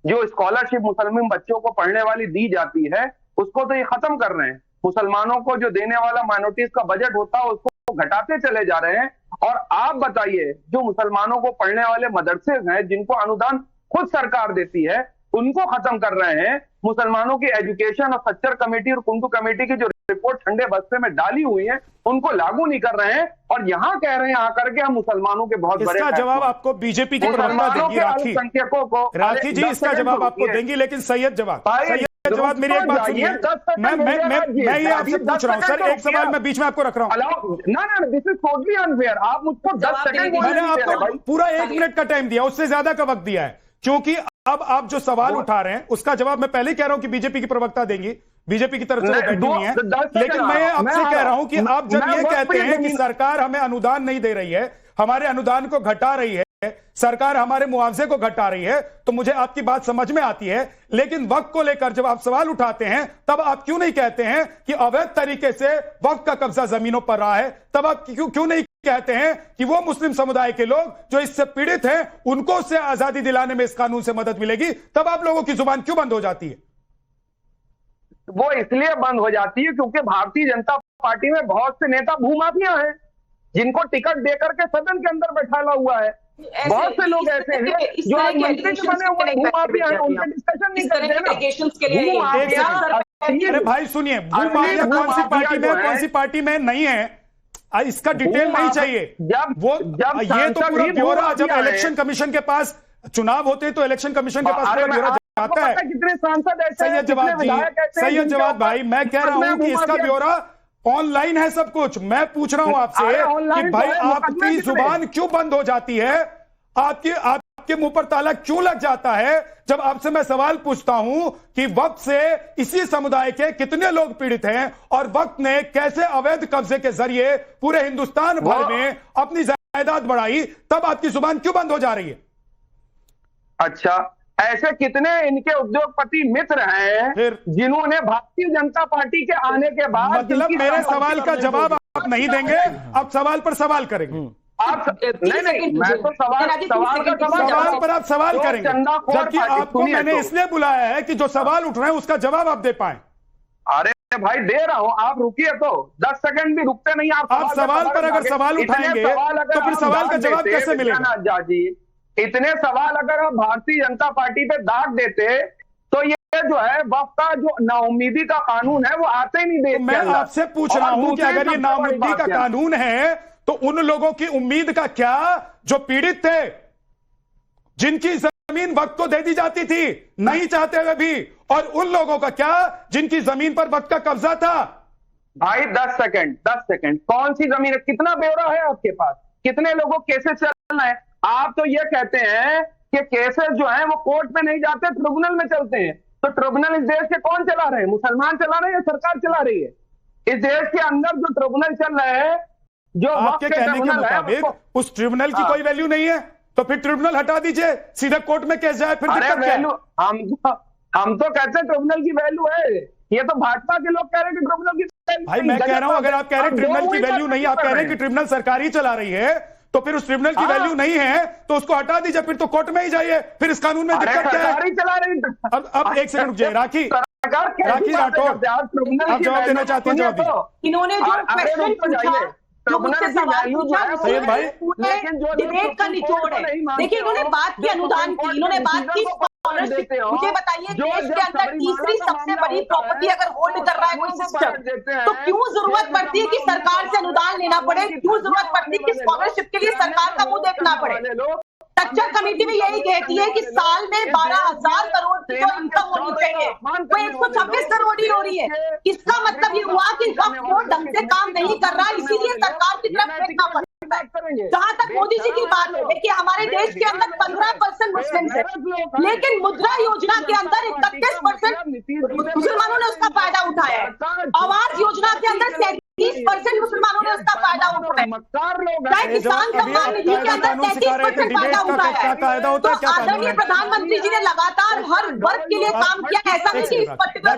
जो स्कॉलरशिप मुसलमान बच्चों को पढ़ने वाली दी जाती है, उसको तो ये खत्म कर रहे हैं। मुसलमानों को जो देने वाला माइनॉरिटीज का बजट होता है उसको घटाते चले जा रहे हैं। और आप बताइए, जो मुसलमानों को पढ़ने वाले मदरसे हैं, जिनको अनुदान खुद सरकार देती है, उनको खत्म कर रहे हैं। मुसलमानों की एजुकेशन और सच्चर कमेटी और कुंटू कमेटी की जो रिपोर्ट ठंडे बस्ते में डाली हुई है, उनको लागू नहीं कर रहे हैं, और यहाँ कह रहे हैं आकर के हम मुसलमानों के बहुत बड़े। इसका जवाब आपको बीजेपी की प्रवक्ता देंगी अल्पसंख्यकों को। राखी जी इसका जवाब आपको देंगी, लेकिन सैयद जवाब मेरी एक बात सुनिए, मैं ये आपसे पूछ रहा हूँ सर, एक सवाल मैं बीच में आपको रख रहा हूँ। ना, दिस इज टोटली अनफेयर। आप मुझको 10 सेकंड, मैंने आपको पूरा 1 मिनट का टाइम दिया, उससे ज्यादा का वक्त दिया है, क्योंकि अब आप जो सवाल उठा रहे हैं उसका जवाब मैं पहले ही कह रहा हूं कि बीजेपी की प्रवक्ता देंगी, बीजेपी की तरफ से बैठी नहीं है। लेकिन मैं आपसे कह रहा हूं कि आप जब ये कहते हैं कि सरकार हमें अनुदान नहीं दे रही है, हमारे अनुदान को घटा रही है, सरकार हमारे मुआवजे को घटा रही है, तो मुझे आपकी बात समझ में आती है। लेकिन वक्फ को लेकर जब आप सवाल उठाते हैं तब आप क्यों नहीं कहते हैं कि अवैध तरीके से वक्फ का कब्जा जमीनों पर रहा है? तब आप क्यों नहीं कहते हैं कि वो मुस्लिम समुदाय के लोग जो इससे पीड़ित हैं उनको उससे आजादी दिलाने में इस कानून से मदद मिलेगी? तब आप लोगों की जुबान क्यों बंद हो जाती है? वो इसलिए बंद हो जाती है क्योंकि भारतीय जनता पार्टी में बहुत से नेता भूमाफिया हैं जिनको टिकट देकर के सदन के अंदर बैठाला हुआ है। बहुत से लोग ऐसे हैं जो आज मंत्री के बने हुए भूमाफिया हैं, उनका डिस्कशन नहीं करते ना। अरे भाई सुनिए, भूमाफिया कौन सी पार्टी में नहीं है, इसका डिटेल नहीं चाहिए। ये तो पूरा ब्यौरा जब इलेक्शन कमीशन के पास चुनाव होते हैं तो इलेक्शन कमीशन के पास पूरा ब्यौरा जाता है। कितने सांसद ऐसे सैयद जवाद जी, सैयद जवाद भाई, मैं कह रहा हूं कि इसका ब्यौरा ऑनलाइन है सब कुछ। मैं पूछ रहा हूं आपसे कि भाई आपकी जुबान क्यों बंद हो जाती है? आपके मुंह पर ताला क्यों लग जाता है जब आपसे मैं सवाल पूछता हूं कि वक्त से इसी समुदाय के कितने लोग पीड़ित हैं और वक्त ने कैसे अवैध कब्जे के जरिए पूरे हिंदुस्तान भर में अपनी जायदाद बढ़ाई? तब आपकी जुबान क्यों बंद हो जा रही है? अच्छा, ऐसे कितने इनके उद्योगपति मित्र हैं जिन्होंने भारतीय जनता पार्टी के आने के बाद, मतलब मेरे सवाल का जवाब आप नहीं देंगे, आप सवाल पर सवाल करेंगे। आप नहीं, मैं तो सवाल पर आप सवाल करेंगे, जबकि आपको मैंने इसलिए बुलाया है कि जो सवाल उठ रहे हैं उसका जवाब आप दे पाए। अरे भाई दे रहा हूं, आप रुकिए तो 10 सेकंड भी रुकते नहीं। आप सवाल पर अगर सवाल उठाएंगे तो फिर सवाल का जवाब कैसे मिलेगा? जाजी, इतने सवाल अगर हम भारतीय जनता पार्टी पे दाग देते तो ये जो है वक्फ का जो नाउम्मीदी का कानून है वो आते ही नहीं देते। मैं आपसे पूछ रहा हूं कि अगर ये नाउम्मीदी का कानून है तो उन लोगों की उम्मीद का क्या जो पीड़ित थे, जिनकी जमीन वक्त को दे दी जाती थी नहीं चाहते हुए भी, और उन लोगों का क्या जिनकी जमीन पर वक्त का कब्जा था? भाई 10 सेकंड, कौन सी जमीन है? कितना ब्यौरा है आपके पास? कितने लोगों केसेस चल रहे हैं? आप तो ये कहते हैं कि केसेस जो है वो कोर्ट में नहीं जाते, ट्रिब्यूनल में चलते हैं। तो ट्रिब्यूनल इस देश के कौन चला रहे हैं? मुसलमान चला रहे हैं या सरकार चला रही है? इस देश के अंदर जो ट्रिब्यूनल चल रहे हैं, जो आपके कहने के मुताबिक उस ट्रिब्यूनल की कोई वैल्यू नहीं है, तो फिर ट्रिब्यूनल हटा दीजिए, सीधा कोर्ट में केस जाए, फिर दिक्कत क्या है? हम तो कहते हैं ट्रिब्यूनल की वैल्यू है। ये तो भाजपा के लोग कह रहे हैं कि ट्रिब्यूनल की। भाई मैं कह रहा हूं, अगर आप कह रहे हैं ट्रिब्यूनल की वैल्यू नहीं, आप कह रहे हैं कि ट्रिब्यूनल सरकार ही चला रही है, तो फिर उस ट्रिब्यूनल की वैल्यू नहीं है तो उसको हटा दीजिए, फिर तो कोर्ट में ही जाइए। फिर इस कानून में दिक्कत क्या है? चला रही। अब एक सेकंड रुकिए, राखी राठौर, आप जवाब देना चाहते हैं? जवाब दीजिए। इन्होंने जो क्वेश्चन पूछा, जो मुझसे सवाल पूछा, सैयद भाई, डिबेट का निचोड़ है। देखिए, इन्होंने बात की अनुदान की, इन्होंने बात की स्कॉलरशिप। मुझे बताइए, देश के अंदर तीसरी सबसे बड़ी प्रॉपर्टी अगर होल्ड कर रहा है कोई सिस्टम, तो क्यों जरूरत पड़ती है कि सरकार से अनुदान लेना पड़े? क्यों जरूरत पड़ती है कि स्कॉलरशिप के लिए सरकार का मुंह देखना पड़े? स्ट्रक्चर कमेटी में यही कहती है कि साल में 12,000 करोड़ की जो इनकम होनी चाहिए वो 126 करोड़ ही हो रही है। इसका मतलब ये हुआ कि वक्फ बोर्ड ढंग से काम नहीं कर रहा, इसीलिए सरकार की तरफ देखना पड़ता है। जहां तक मोदी जी की बात है, देखिए हमारे देश के अंदर 15% मुस्लिम है, लेकिन मुद्रा योजना के अंदर 31% मुसलमानों ने उसका फायदा उठाया है। आवास योजना के अंदर 30% मुसलमानों ने उसका फायदा उठाया। किसान सम्मान निधि के अंदर 33% फायदा उठाया है। तो आदरणीय प्रधानमंत्री जी ने लगातार हर वर्ग के लिए काम किया, ऐसा नहीं कि इस पर्टिकुलर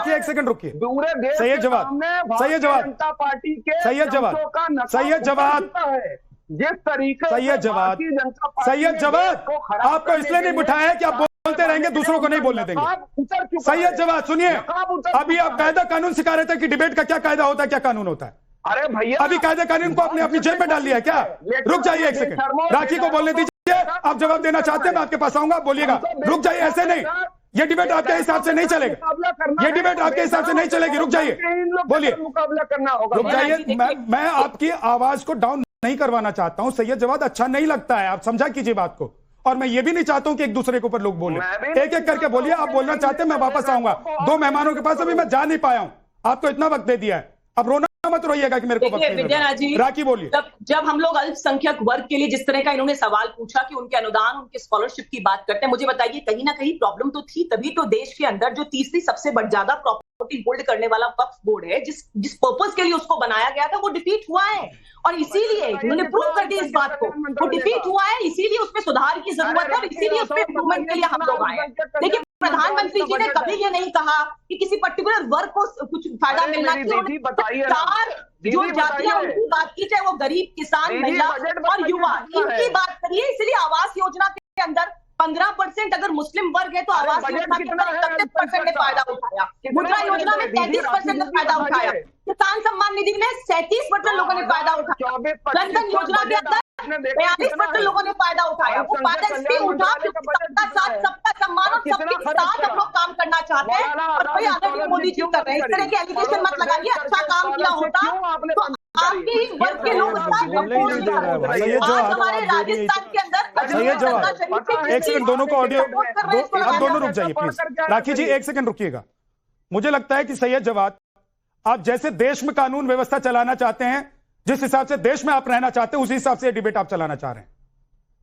एक सेकंड रुकिए। सैयद जवाद, जिस तरीके सैयद जवाद आपको इसलिए नहीं बिठाया कि आप बोलते रहेंगे, दूसरों को नहीं बोलने देंगे। सैयद जवाद सुनिए, अभी आप कायदा कानून सिखा रहे थे कि डिबेट का क्या कायदा होता है, क्या कानून होता है। अरे भैया, अभी कायदा कानून को आपने अपनी जेब में डाल लिया क्या? रुक जाइए एक सेकंड, राखी को बोलने दीजिए। आप जवाब देना चाहते हैं, मैं आपके पास आऊंगा, बोलिएगा। रुक जाइए, ऐसे नहीं, ये डिबेट आपके हिसाब से नहीं चलेगा, ये डिबेट आपके हिसाब से नहीं चलेगी। रुक जाइए, बोलिए, मुकाबला करना होगा। रुक जाइए, मैं आपकी आवाज को डाउन नहीं करवाना चाहता हूं सैयद जवाद, अच्छा नहीं लगता है, आप समझा कीजिए बात को। और मैं ये भी नहीं चाहता हूं कि एक दूसरे के ऊपर लोग बोले, एक एक करके बोलिए। आप बोलना चाहते हैं, मैं वापस आऊंगा। 2 मेहमानों के पास अभी मैं जा नहीं पाया हूं, आपको इतना वक्त दे दिया है, अब रोना मत रोइएगा कि मेरे को देखिए विद्यानाथ जी, राखी बोलिए। जब हम लोग अल्पसंख्यक वर्ग के लिए जिस तरह का इन्होंने सवाल पूछा कि उनके अनुदान, उनके स्कॉलरशिप की बात करते हैं, मुझे बताइए कहीं ना कहीं प्रॉब्लम तो थी, तभी तो देश के अंदर जो तीसरी सबसे ज्यादा प्रॉपर्टी होल्ड करने वाला वक्फ बोर्ड है, जिस पर्पस के लिए उसको बनाया गया था, वो डिफीट हुआ है। और इसीलिए उन्होंने प्रूव कर दी इस बात को, वो डिफीट हुआ है, इसीलिए उसमें सुधार की जरूरत है और इसीलिए उसमें इंप्रूवमेंट के लिए हम लोग आए हैं। देखिए प्रधानमंत्री जी ने कभी ये नहीं कहा कि किसी पर्टिकुलर वर्ग को कुछ फायदा मिलना चाहिए। चार जो जातियां उनकी बात की, चाहे वो गरीब, किसान, महिला और युवा, इनकी बात करिए। इसलिए आवास योजना के अंदर 15% अगर मुस्लिम वर्ग है तो आवास योजना के अंदर 31% ने फायदा उठाया, मुद्रा योजना में 33% ने फायदा उठाया, किसान सम्मान निधि में 37% लोगों ने फायदा उठाया, जनधन योजना के अंदर 42% लोगों ने फायदा उठाया। वो फायदा इसलिए उठा क्योंकि सबका साथ, सबका सम्मान और सबके साथ हम लोग काम करना चाहते हैं और वही आदरणीय मोदी जी कर रहे हैं। इस तरह के एलिगेशन मत लगाइए। अच्छा काम किया होता तो आपके ही वर्ग के लोग आज हमारे राजस्थान के अंदर एक सेकंड, दोनों को ऑडियो, आप दोनों रुक जाइए प्लीज। राखी जी एक सेकंड रुकिएगा। मुझे लगता है कि सैयद जवाद, आप जैसे देश में कानून व्यवस्था चलाना चाहते हैं, जिस हिसाब से देश में आप रहना चाहते हैं, उसी हिसाब से डिबेट आप चलाना चाह रहे हैं।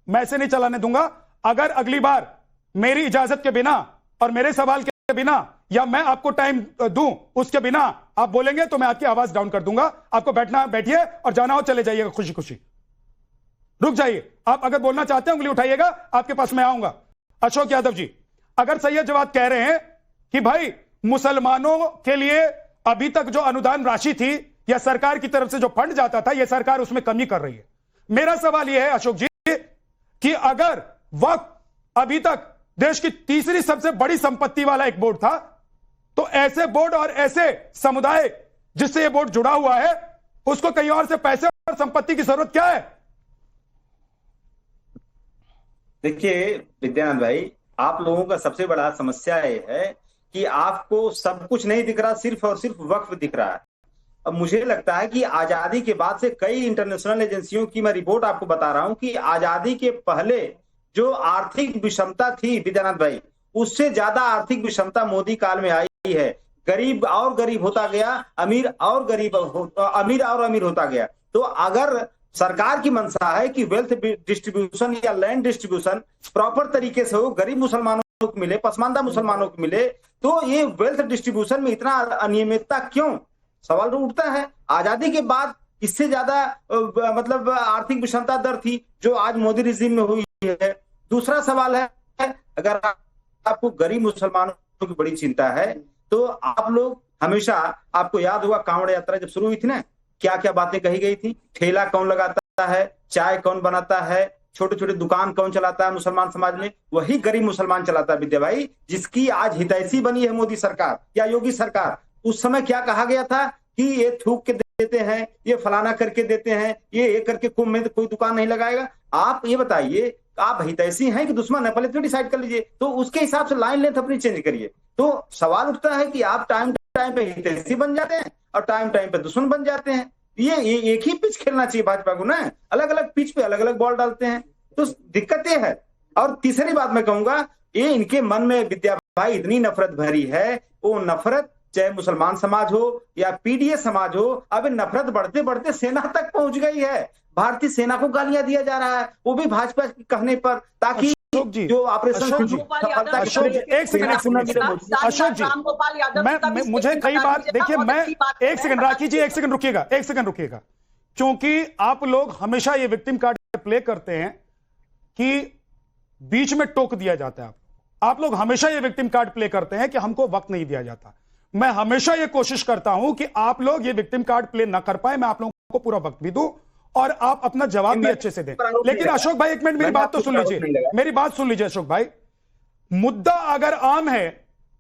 मैं ऐसे नहीं चलाने दूंगा। अगर अगली बार मेरी इजाजत के बिना और मेरे सवाल के बिना या मैं आपको टाइम दूं उसके बिना आप बोलेंगे तो मैं आपकी आवाज डाउन कर दूंगा। आपको बैठना बैठिए और जाना हो चले जाइएगा खुशी खुशी। रुक जाइए। आप अगर बोलना चाहते हैं उंगली उठाइएगा, आपके पास मैं आऊंगा। अशोक यादव जी, अगर सैयद जवाद कह रहे हैं कि भाई मुसलमानों के लिए अभी तक जो अनुदान राशि थी या सरकार की तरफ से जो फंड जाता था, यह सरकार उसमें कमी कर रही है। मेरा सवाल यह है अशोक जी कि अगर वक्फ अभी तक देश की तीसरी सबसे बड़ी संपत्ति वाला एक बोर्ड था, तो ऐसे बोर्ड और ऐसे समुदाय जिससे यह बोर्ड जुड़ा हुआ है, उसको कहीं और से पैसे और संपत्ति की जरूरत क्या है? देखिए विद्यानंद भाई, आप लोगों का सबसे बड़ा समस्या यह है कि आपको सब कुछ नहीं दिख रहा, सिर्फ और सिर्फ वक्फ दिख रहा है। अब मुझे लगता है कि आजादी के बाद से कई इंटरनेशनल एजेंसियों की मैं रिपोर्ट आपको बता रहा हूं कि आजादी के पहले जो आर्थिक विषमता थी विद्यानंद भाई, उससे ज्यादा आर्थिक विषमता मोदी काल में आई है। गरीब और गरीब होता गया, अमीर और अमीर होता गया। तो अगर सरकार की मंशा है कि वेल्थ डिस्ट्रीब्यूशन या लैंड डिस्ट्रीब्यूशन प्रॉपर तरीके से हो, गरीब मुसलमानों को मिले, पसमानदा मुसलमानों को मिले, तो ये वेल्थ डिस्ट्रीब्यूशन में इतना अनियमितता क्यों? सवाल तो उठता है। आजादी के बाद इससे ज्यादा मतलब आर्थिक विषमता दर थी जो आज मोदी रिजीम में हुई है। दूसरा सवाल है, अगर आपको गरीब मुसलमानों की बड़ी चिंता है तो आप लोग हमेशा, आपको याद होगा कांवड़ यात्रा जब शुरू हुई थी ना, क्या क्या बातें कही गई थी। ठेला कौन लगाता है, चाय कौन बनाता है, छोटे छोटे दुकान कौन चलाता है मुसलमान समाज में? वही गरीब मुसलमान चलाता है विद्या भाई, जिसकी आज हितैषी बनी है मोदी सरकार या योगी सरकार। उस समय क्या कहा गया था कि ये थूक के देते हैं, ये फलाना करके देते हैं, ये करके कुंभ में कोई दुकान नहीं लगाएगा। आप ये बताइए, आप हितैषी हैं कि दुश्मन है? पहले तो डिसाइड कर लीजिए, तो उसके हिसाब से लाइन लेंथ अपनी चेंज करिए। तो सवाल उठता है कि आप टाइम टाइम पे हितैषी बन जाते हैं और टाइम टाइम पे दुश्मन बन जाते हैं। ये एक ही पिच खेलना चाहिए भाजपा को ना, अलग अलग पिच पे अलग अलग बॉल डालते हैं, तो दिक्कत ये है। और तीसरी बात मैं कहूंगा, ये इनके मन में विद्या भाई इतनी नफरत भरी है, वो नफरत चाहे मुसलमान समाज हो या पीडीएस समाज हो, अब नफरत बढ़ते बढ़ते सेना तक पहुंच गई है। भारतीय सेना को गालियां दिया जा रहा है, वो भी भाजपा के कहने पर, ताकि जो ऑपरेशन अशोक जी, एक सेकंड मैं मुझे कई बार, देखिए मैं एक सेकंड, राखी जी एक सेकंड रुकिएगा, क्योंकि आप लोग हमेशा ये विक्टिम कार्ड प्ले करते हैं कि बीच में टोक दिया जाता है। आप लोग हमेशा ये विक्टिम कार्ड प्ले करते हैं कि हमको वक्त नहीं दिया जाता। मैं हमेशा ये कोशिश करता हूं कि आप लोग ये विक्टिम कार्ड प्ले ना कर पाए, मैं आप लोगों को पूरा वक्त भी दूं और आप अपना जवाब भी अच्छे से दें। लेकिन अशोक भाई एक मिनट मेरी बात तो सुन लीजिए, मेरी बात सुन लीजिए अशोक भाई। मुद्दा अगर आम है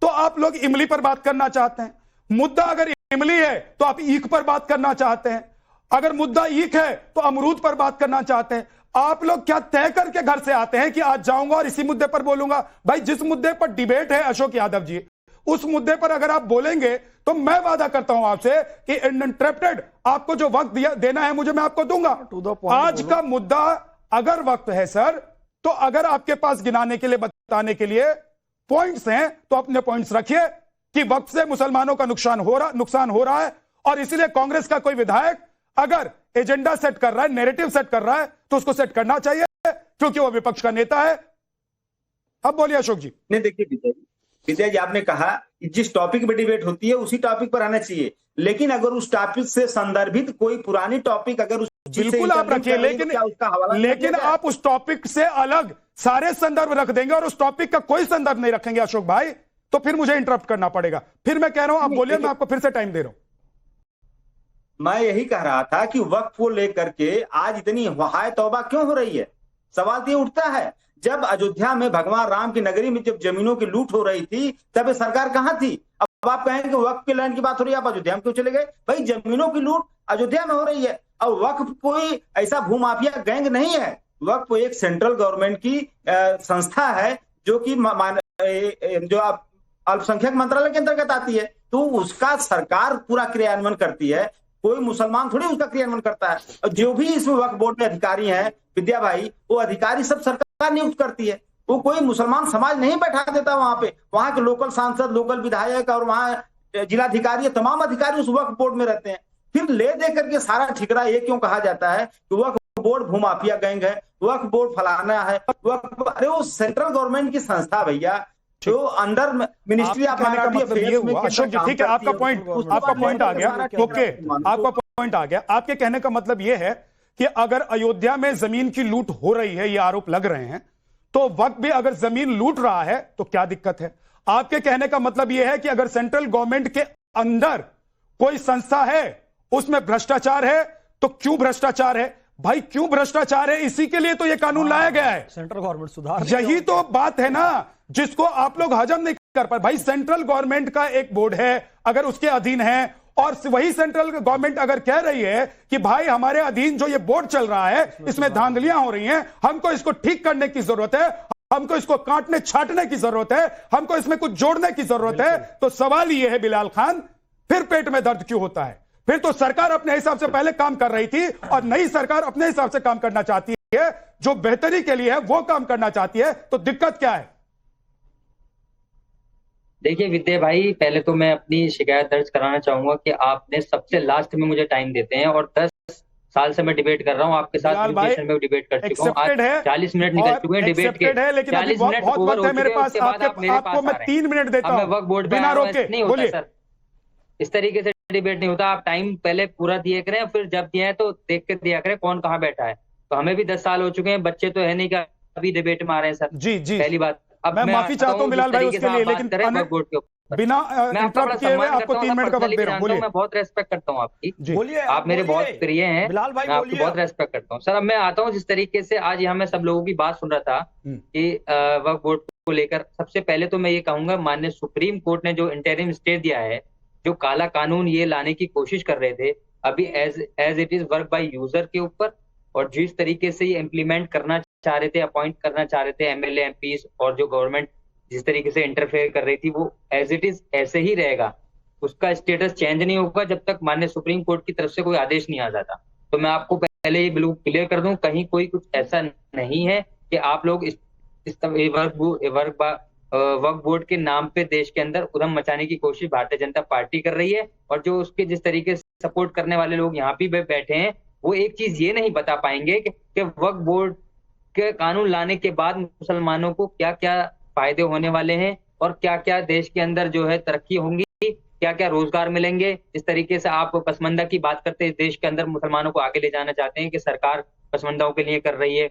तो आप लोग इमली पर बात करना चाहते हैं, मुद्दा अगर इमली है तो आप ईख पर बात करना चाहते हैं, अगर मुद्दा ईख है तो अमरूद पर बात करना चाहते हैं। आप लोग क्या तय करके घर से आते हैं कि आज जाऊंगा और इसी मुद्दे पर बोलूंगा? भाई जिस मुद्दे पर डिबेट है अशोक यादव जी, उस मुद्दे पर अगर आप बोलेंगे तो मैं वादा करता हूं आपसे कि अनइंटरप्टेड आपको जो वक्त देना है मुझे, मैं आपको दूंगा। आज का मुद्दा अगर वक्त है सर, तो अगर आपके पास गिनाने के लिए, बताने के लिए पॉइंट्स हैं तो अपने पॉइंट्स रखिए कि वक्त से मुसलमानों का नुकसान हो रहा है और इसीलिए कांग्रेस का कोई विधायक अगर एजेंडा सेट कर रहा है, नैरेटिव सेट कर रहा है, तो उसको सेट करना चाहिए क्योंकि वो विपक्ष का नेता है। अब बोलिए अशोक जी। नहीं, देखिए विजय जी, आपने कहा कि जिस टॉपिक पे डिबेट होती है उसी टॉपिक पर आना चाहिए, लेकिन अगर उस टॉपिक से संदर्भित कोई पुरानी टॉपिक अगर उस बिल्कुल आप रखिए, लेकिन आप उस टॉपिक से अलग सारे संदर्भ रख देंगे और उस टॉपिक का कोई संदर्भ नहीं रखेंगे अशोक भाई, तो फिर मुझे इंटरप्ट करना पड़ेगा। फिर मैं कह रहा हूं आप बोलिए, मैं आपको फिर से टाइम दे रहा हूं। मैं यही कह रहा था कि वक्फ को लेकर के आज इतनी हाय तौबा क्यों हो रही है। सवाल तो ये उठता है, जब अयोध्या में भगवान राम की नगरी में जब जमीनों की लूट हो रही थी तब ये सरकार कहां थी। अब आप कहेंगे कि वक्फ के लैंड की बात हो रही है, आप अयोध्या में क्यों चले गए? भाई जमीनों की लूट अयोध्या में हो रही है और वक्फ कोई ऐसा भूमाफिया गैंग नहीं है। वक्फ एक सेंट्रल गवर्नमेंट की संस्था है जो कि जो अल्पसंख्यक मंत्रालय के अंतर्गत आती है, तो उसका सरकार पूरा क्रियान्वयन करती है, कोई मुसलमान थोड़ी उसका क्रियान्वयन करता है। और जो भी इसमें वक्फ बोर्ड में अधिकारी हैं विद्या भाई, वो अधिकारी सब सरकार नियुक्त करती है, वो कोई मुसलमान समाज नहीं बैठा देता वहां पे। वहां के लोकल सांसद, लोकल विधायक और वहां जिलाधिकारी, तमाम अधिकारी उस वक्फ बोर्ड में रहते हैं। फिर ले दे करके सारा ठिकरा ये क्यों कहा जाता है कि वक्फ बोर्ड भूमाफिया गैंग है, वक्फ बोर्ड फलाना है, अरे वो सेंट्रल गवर्नमेंट की संस्था भैया, जो under ministry of minority affairs में। अशोक जी ठीक है, आपका पॉइंट आ गया। ओके, आपका पॉइंट आ गया। आपके कहने का मतलब यह है कि अगर अयोध्या में जमीन की लूट हो रही है, ये आरोप लग रहे हैं, तो वक्त भी अगर जमीन लूट रहा है तो क्या दिक्कत है? आपके कहने का मतलब यह है कि अगर सेंट्रल गवर्नमेंट के अंदर कोई संस्था है, उसमें भ्रष्टाचार है, तो क्यों भ्रष्टाचार है भाई? क्यों भ्रष्टाचार है? इसी के लिए तो यह कानून लाया गया है, सेंट्रल गवर्नमेंट सुधार। यही तो बात है ना जिसको आप लोग हजम नहीं कर पाए। भाई सेंट्रल गवर्नमेंट का एक बोर्ड है, अगर उसके अधीन है, और वही सेंट्रल गवर्नमेंट अगर कह रही है कि भाई हमारे अधीन जो ये बोर्ड चल रहा है इसमें धांधलियां हो रही हैं, हमको इसको ठीक करने की जरूरत है, हमको इसको काटने छाटने की जरूरत है, हमको इसमें कुछ जोड़ने की जरूरत है, तो सवाल यह है बिलाल खान, फिर पेट में दर्द क्यों होता है? फिर तो सरकार अपने हिसाब से पहले काम कर रही थी और नई सरकार अपने हिसाब से काम करना चाहती है, जो बेहतरी के लिए है वो काम करना चाहती है, तो दिक्कत क्या है? देखिए विद्या भाई, पहले तो मैं अपनी शिकायत दर्ज कराना चाहूंगा कि आपने सबसे लास्ट में मुझे टाइम देते हैं और 10 साल से मैं डिबेट कर रहा हूं आपके साथ, एजुकेशन में डिबेट कर चुका हूं। आज 40 मिनट निकल चुके हैं डिबेट के, 40 मिनट ओवर हो चुके हैं। उसके बाद आप मेरे पास मैं 3 मिनट देता हूं, मैं वक्त बोर्ड पे बिना रोके। नहीं होता सर, इस तरीके से डिबेट नहीं होता। आप टाइम पहले पूरा दिए करें, फिर जब दिया है तो देख के दिया करें कौन कहाँ बैठा है। तो हमें भी 10 साल हो चुके हैं, बच्चे तो है नहीं कि अभी डिबेट में आ रहे हैं सर। जी जी, पहली बात। अब मैं माफी चाहता हूं बिलाल भाई उसके लिए, लेकिन बिना इंटरप्ट किए हुए आपको 3 मिनट का वक्त दे रहा हूं। मैं बहुत रेस्पेक्ट करता हूं आपकी, बोलिए, आप मेरे बहुत प्रिय हैं, बिलाल भाई, मैं आपको बहुत रेस्पेक्ट करता हूं सर। अब मैं आता हूं जिस तरीके से आज यहाँ मैं सब लोगों की बात सुन रहा था कि वक्फ बोर्ड को लेकर, सबसे पहले तो मैं ये कहूंगा माननीय सुप्रीम कोर्ट ने जो इंटरिम स्टे दिया है, जो काला कानून ये लाने की कोशिश कर रहे थे अभी as it is work by user के ऊपर, और जिस तरीके से ये इम्प्लीमेंट करना चाह रहे थे, अपॉइंट करना चाह रहे थे एमएलए एमपीज, और जो गवर्नमेंट जिस तरीके से इंटरफेयर कर रही थी वो एज इट इज ऐसे ही रहेगा। उसका स्टेटस चेंज नहीं होगा जब तक माननीय सुप्रीम कोर्ट की तरफ से कोई आदेश नहीं आ जाता। तो मैं आपको पहले ये बिल्कुल क्लियर कर दूं, कहीं कोई कुछ ऐसा नहीं है कि आप लोग वक्फ बोर्ड के नाम पे देश के अंदर उधम मचाने की कोशिश भारतीय जनता पार्टी कर रही है। और जो उसके जिस तरीके से सपोर्ट करने वाले लोग यहाँ भी बैठे हैं, वो एक चीज ये नहीं बता पाएंगे कि वक्फ बोर्ड के कानून लाने के बाद मुसलमानों को क्या क्या फायदे होने वाले हैं और क्या क्या देश के अंदर जो है तरक्की होंगी, क्या क्या रोजगार मिलेंगे। इस तरीके से आप पसमंदा की बात करते हैं, देश के अंदर मुसलमानों को आगे ले जाना चाहते हैं कि सरकार पसमंदाओं के लिए कर रही है,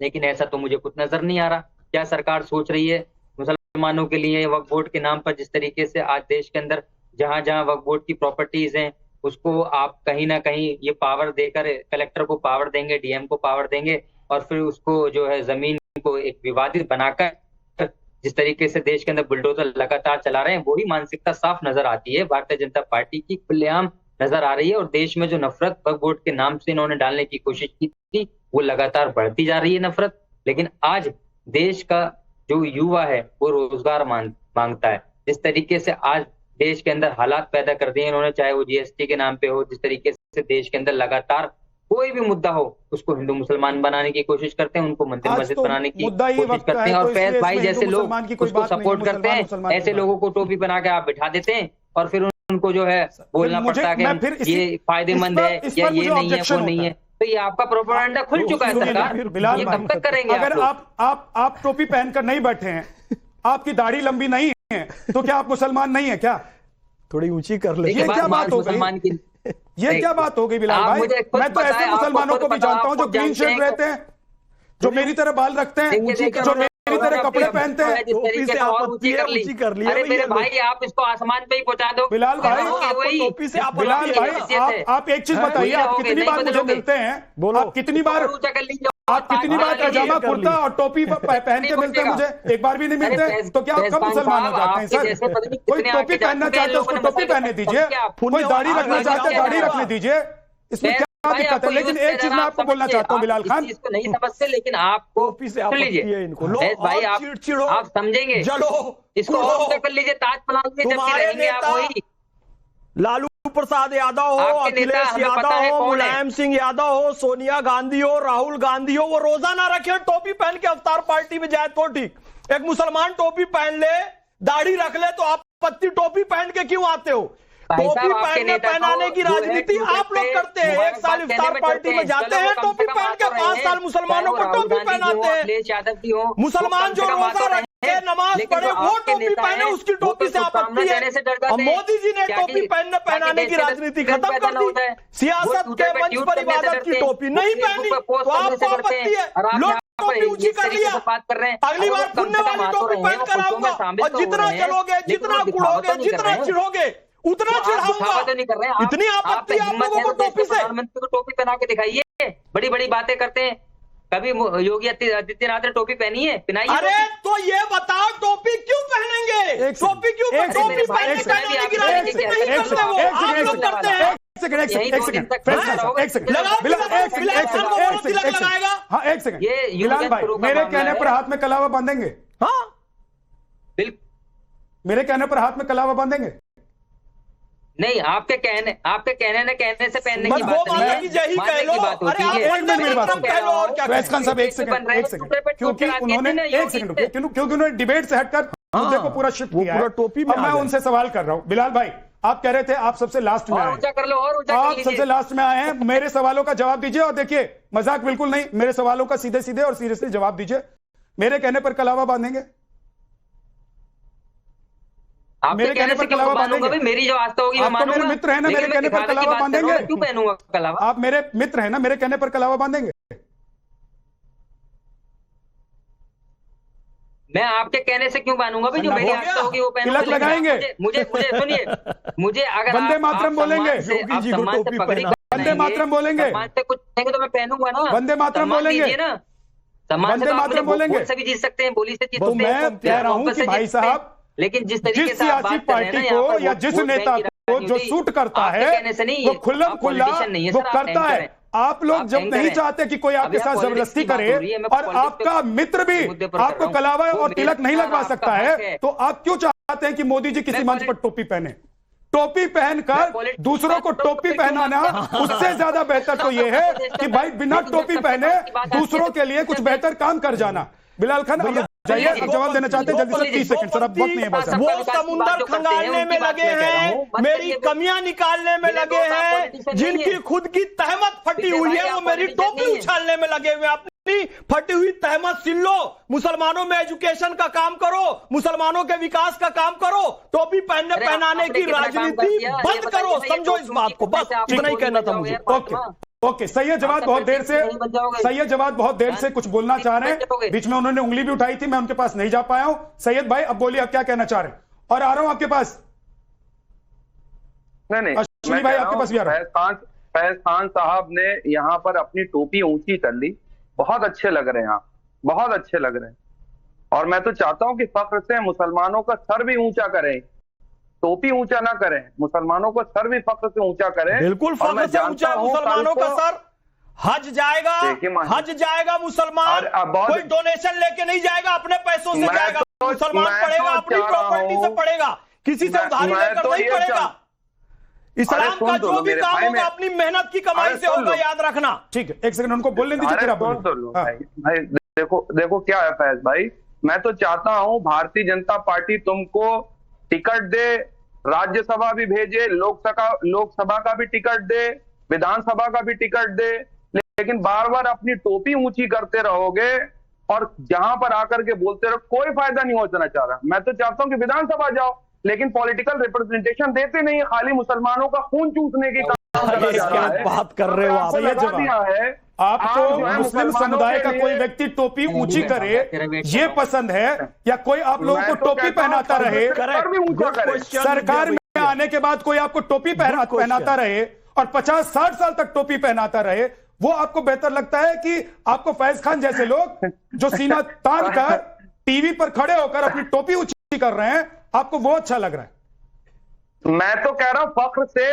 लेकिन ऐसा तो मुझे कुछ नजर नहीं आ रहा। क्या सरकार सोच रही है मुसलमानों के लिए? वक्फ बोर्ड के नाम पर जिस तरीके से आज देश के अंदर जहां जहां वक्फ बोर्ड की प्रॉपर्टीज हैं, उसको आप कहीं ना कहीं ये पावर देकर कलेक्टर को पावर देंगे, डीएम को पावर देंगे, और फिर उसको जो है जमीन को एक विवादित बनाकर जिस तरीके से देश के अंदर बुलडोजर लगातार चला रहे हैं, वही मानसिकता साफ नजर आती है भारतीय जनता पार्टी की, खुलेआम नजर आ रही है। और देश में जो नफरत वक्फ बोर्ड के नाम से इन्होंने डालने की कोशिश की थी, वो लगातार बढ़ती जा रही है नफरत। लेकिन आज देश का जो युवा है वो रोजगार मांगता है। जिस तरीके से आज देश के अंदर हालात पैदा कर दिए इन्होंने, चाहे वो जीएसटी के नाम पे हो, जिस तरीके से देश के अंदर लगातार कोई भी मुद्दा हो उसको हिंदू मुसलमान बनाने की कोशिश करते हैं, उनको मंदिर मस्जिद बनाने की कोशिश करते हैं, और फैज भाई जैसे लोग उसको सपोर्ट करते हैं। ऐसे लोगों को टोपी बना के आप बिठा देते हैं और फिर उनको जो है बोलना पड़ता है कि ये फायदेमंद है या ये नहीं है, वो नहीं है। तो ये आपका प्रोपेगेंडा खुल चुका है सरकार, ये कब तक करेंगे? अगर आप टोपी पहनकर नहीं बैठे हैं, आपकी दाढ़ी लंबी नहीं है, तो क्या आप मुसलमान नहीं है क्या? थोड़ी ऊंची कर ले। ये क्या बात हो गई? ये क्या बात हो गई बिलाल भाई? मैं तो ऐसे मुसलमानों को भी जानता हूं जो क्लीन शेव रहते हैं, जो मेरी तरह बाल रखते हैं, जो मेरी तरह कपड़े पहनते हैं। ऊंची कर ली। अरे मेरे भाई, आप इसको आसमान पे ही पहुंचा दो बिलाल भाई। बिलाल भाई, आप एक चीज बताइए, आप कितनी बार मुझे मिलते हैं? आप कितनी बार पजामा कुर्ता और टोपी पहन के मिलते हैं मुझे? एक बार भी नहीं मिलते। तो क्या आप कब मुसलमान हो जाते हैं सर? कोई टोपी पहनना चाहते हैं उसको टोपी पहनने दीजिए, कोई दाढ़ी रखना चाहते हैं दाढ़ी रखने दीजिए, इसमें क्या दिक्कत है? लेकिन एक चीज मैं आपको बोलना चाहता हूँ बिलाल खान, इसको नहीं समझते, लेकिन आपको भाई आप समझेंगे, इसको और कर लीजिए, ताज बना लीजिए, जब रहेंगे आप वही। लालू प्रसाद यादव हो, अखिलेश यादव हो, मुलायम सिंह यादव हो, सोनिया गांधी हो, राहुल गांधी हो, वो रोजाना रखे टोपी पहन के अवतार पार्टी में जाए तो ठीक। एक मुसलमान टोपी पहन ले, दाढ़ी रख ले, तो आप पत्ती टोपी पहन के क्यों आते हो? टोपी पहनाने की राजनीति आप लोग करते हैं। एक साल इफ्तार पार्टी में जाते हैं टोपी पहन के, 5 साल मुसलमानों को टोपी पहनाते हैं। मुसलमान जो रोजा रखे, नमाज पढ़े, वो टोपी पहने, उसकी टोपी से आपत्ति है। और मोदी जी ने टोपी पहनाने की राजनीति खत्म कर दी। सियासत के मंच पर इबादत की टोपी नहीं पहनी तो आपको आपत्ति है। लोग टोपी ऊंची कर लिया, अगली बार पुण्य वाली टोपी पहन कर आऊंगा, और जितना चलोगे, जितना कुड़ोगे, जितना चिढ़ोगे, उतना चिढ़ाऊंगा। इतनी आपत्ति आप लोगों को टोपी से? प्रधानमंत्री को टोपी पहना के दिखाइए, बड़ी बड़ी बातें करते हैं। कभी योगी आदित्यनाथ ने टोपी पहनी है? पहनाइए। अरे तो ये बताओ, टोपी क्यों पहनेंगे? टोपी क्यों? टोपी पहनने की राजनीति नहीं करते वो, आप लोग करते हैं। बिलाल भाई, मेरे कहने पर हाथ में कलावा बांधेंगे? हाँ बिल्कुल, मेरे कहने पर हाथ में कलावा बांधेंगे? नहीं, आपके कहने न कहने से पहनने की बात क्योंकि उन्होंने डिबेट से हटकर मुद्दे को पूरा शिफ्ट किया है। टोपी में मैं उनसे सवाल कर रहा हूं। बिलाल भाई, आप कह रहे थे आप सबसे लास्ट में आए, आप सबसे लास्ट में आए हैं, मेरे सवालों का जवाब दीजिए। और देखिए, मजाक बिल्कुल नहीं, मेरे सवालों का सीधे सीधे और सीरियसली जवाब दीजिए। मेरे कहने पर कलावा बांधेंगे? मेरे कहने पर कलावा बांधेंगे? मेरी जो आस्था होगी आप तो मेरे मित्र है ना, मेरे कहने पर कलावा बांधेंगे? क्यों पहनूंगा कलावा? आप मेरे मित्र है ना, मेरे कहने पर कलावा बांधेंगे? मैं आपके कहने से क्यों बांधूंगा भाई? जो मेरी आस्था होगी वो पहनूंगा। तिलक लगाएंगे? मुझे सुनिए, मुझे अगर वंदे मातरम बोलेंगे? वंदे मातरम बोलेंगे? कुछ कहेंगे तो मैं पहनूंगा ना। वंदे मातरम बोलेंगे ना? वंदे मातरम बोलेंगे? सभी जीत सकते हैं, बोली से जीत सकते हैं। मैं कह रहा हूं कि भाई साहब, लेकिन जिस सियासी पार्टी को या जिस नेता को जो सूट करता है वो खुल्लम खुल्ला वो करता है। आप लोग जब नहीं चाहते कि कोई आपके साथ जबरदस्ती करे और आपका मित्र भी आपको कलावा और तिलक नहीं लगवा सकता है, तो आप क्यों चाहते हैं कि मोदी जी किसी मंच पर टोपी पहने? टोपी पहनकर दूसरों को टोपी पहनाना उससे ज्यादा बेहतर तो यह है कि भाई बिना टोपी पहने दूसरों के लिए कुछ बेहतर काम कर जाना। बिलाल खान, जाइए, जवाब देना चाहते हैं जल्दी से, 30 सेकंड सर, अब वक्त नहीं है बस। वो समुंदर खंगालने में लगे हैं, मेरी कमियां निकालने में लगे हैं, जिनकी खुद की तहमत फटी हुई है वो मेरी टोपी उछालने में लगे हुए। अपनी फटी हुई तहमत सिल लो, मुसलमानों में एजुकेशन का काम करो, मुसलमानों के विकास का काम करो, टोपी पहनाने की राजनीति बंद करो, समझो इस बात को। बस इतना ही कहना था मुझे। ओके, सैयद जवाद बहुत देर से कुछ बोलना चाह रहे हैं, बीच में उन्होंने उंगली भी उठाई थी, मैं उनके पास नहीं जा पाया हूं। सैयद भाई, अब बोलिए, आप क्या कहना चाह रहे हैं? और आ रहा हूं आपके पास। नहीं, अश्विनी भाई आपके पास भी आ रहा हूं। फैज खान साहब ने यहाँ पर अपनी टोपी ऊंची कर ली, बहुत अच्छे लग रहे हैं आप, बहुत अच्छे लग रहे हैं। और मैं तो चाहता हूं कि फख्र से मुसलमानों का सर भी ऊंचा करें, टोपी ऊंचा ना करें, मुसलमानों को सर भी फख्र से ऊंचा करें। बिल्कुल फख्र से ऊंचा मुसलमानों का सर। हज जाएगा मुसलमान, कोई डोनेशन लेके नहीं जाएगा, अपने पैसों से जाएगा। मुसलमान पढ़ेगा अपनी प्रॉपर्टी से पढ़ेगा, किसी से उधारी लेकर नहीं पढ़ेगा। इस्लाम का जो भी काम होगा अपनी मेहनत की कमाई से होगा, याद रखना। ठीक है, एक सेकंड उनको बोलने दीजिए। देखो क्या है फैज भाई, मैं तो चाहता हूं भारतीय जनता पार्टी तुमको टिकट दे राज्यसभा भी भेजे, लोकसभा का भी टिकट दे, विधानसभा का भी टिकट दे, लेकिन बार बार अपनी टोपी ऊंची करते रहोगे और जहां पर आकर के बोलते रहो, कोई फायदा नहीं होना चाह रहा। मैं तो चाहता हूं कि विधानसभा जाओ, लेकिन पॉलिटिकल रिप्रेजेंटेशन देते नहीं, खाली मुसलमानों का खून चूसने की बात कर रहे हो आप। है आपको मुस्लिम समुदाय का कोई व्यक्ति टोपी ऊंची करे ये पसंद है, या कोई आप लोगों को टोपी पहनाता रहे? सरकार में आने के बाद कोई आपको टोपी पहनाता रहे और 50-60 साल तक टोपी पहनाता रहे, वो आपको बेहतर लगता है कि आपको फैज खान जैसे लोग जो सीना तान कर टीवी पर खड़े होकर अपनी टोपी ऊंची कर रहे हैं, आपको वो अच्छा लग रहा है? मैं तो कह रहा हूं फख्र से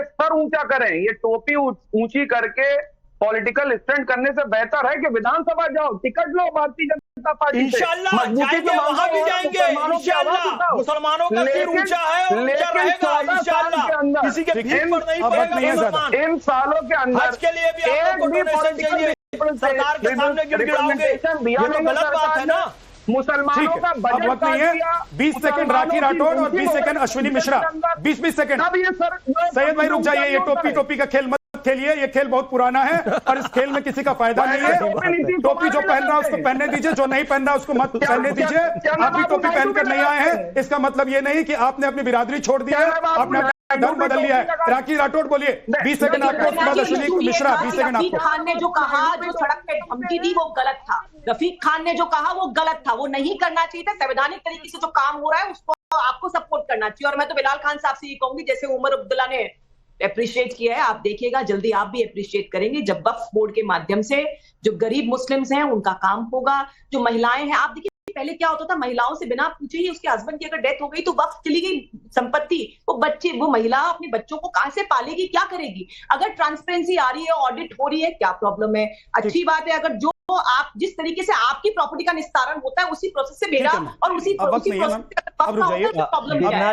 सर ऊंचा करें। ये टोपी ऊंची करके पॉलिटिकल स्टंट करने से बेहतर है कि विधानसभा जाओ, टिकट लो भारतीय जनता पार्टी से। इंशाल्लाह जाएंगे, वहां भी जाएंगे इंशाल्लाह। मुसलमानों का सिर ऊंचा है और ऊंचा रहेगा इंशाल्लाह। किसी के भीड़ पर नहीं पड़ेगा। इन सालों के अंदर आज के लिए भी आपको डोनेशन चाहिए, सरकार के सामने गिड़गिड़ाओगे, ये तो गलत बात है ना। मुसलमानों का बजट वक्त नहीं है। 20 सेकंड राखी राठौड़ और 20 सेकंड अश्विनी मिश्रा। 20 सेकंड। सैयद भाई रुक जाइए, ये टोपी का खेल मत खेलिए, ये खेल बहुत पुराना है और इस खेल में किसी का फायदा नहीं है। टोपी जो पहन रहा है उसको पहनने दीजिए, जो नहीं पहन रहा है उसको मत पहनने दीजिए। आप भी टोपी पहनकर नहीं आए हैं, इसका मतलब ये नहीं कि आपने अपनी बिरादरी छोड़ दिया है, आपने धर्म बदल लिया है। राखी राठौड़ बोलिए, 20 सेकंड आपको, उसके बाद अश्विनी मिश्रा 20 सेकंड आपको। रफीक खान ने जो कहा, जो सड़क पे धमकी दी वो गलत था। रफीक खान ने जो कहा वो गलत था, वो नहीं करना चाहिए था। संवैधानिक तरीके से जो काम हो रहा है उसको आपको सपोर्ट करना चाहिए। और मैं तो बिलाल खान साहब से ये कहूंगी, जैसे उमर अब्दुल्ला ने अप्रिशिएट किया है, आप देखिएगा जल्दी आप भी अप्रिशिएट करेंगे जब वक्फ बोर्ड के माध्यम से जो गरीब मुस्लिम्स हैं उनका काम होगा। जो महिलाएं हैं, आप देखिए पहले क्या होता था, महिलाओं से बिना पूछे ही उसके हस्बैंड की अगर डेथ हो गई तो वक्फ चली गई संपत्ति, वो महिला अपने बच्चों को कहां से पालेगी, क्या करेगी? अगर ट्रांसपेरेंसी आ रही है, ऑडिट हो रही है, क्या प्रॉब्लम है? अच्छी बात है। अगर जो आप जिस तरीके से आपकी प्रॉपर्टी का निस्तारण होता है उसी प्रोसेस से मेरा और उसी प्रोसेस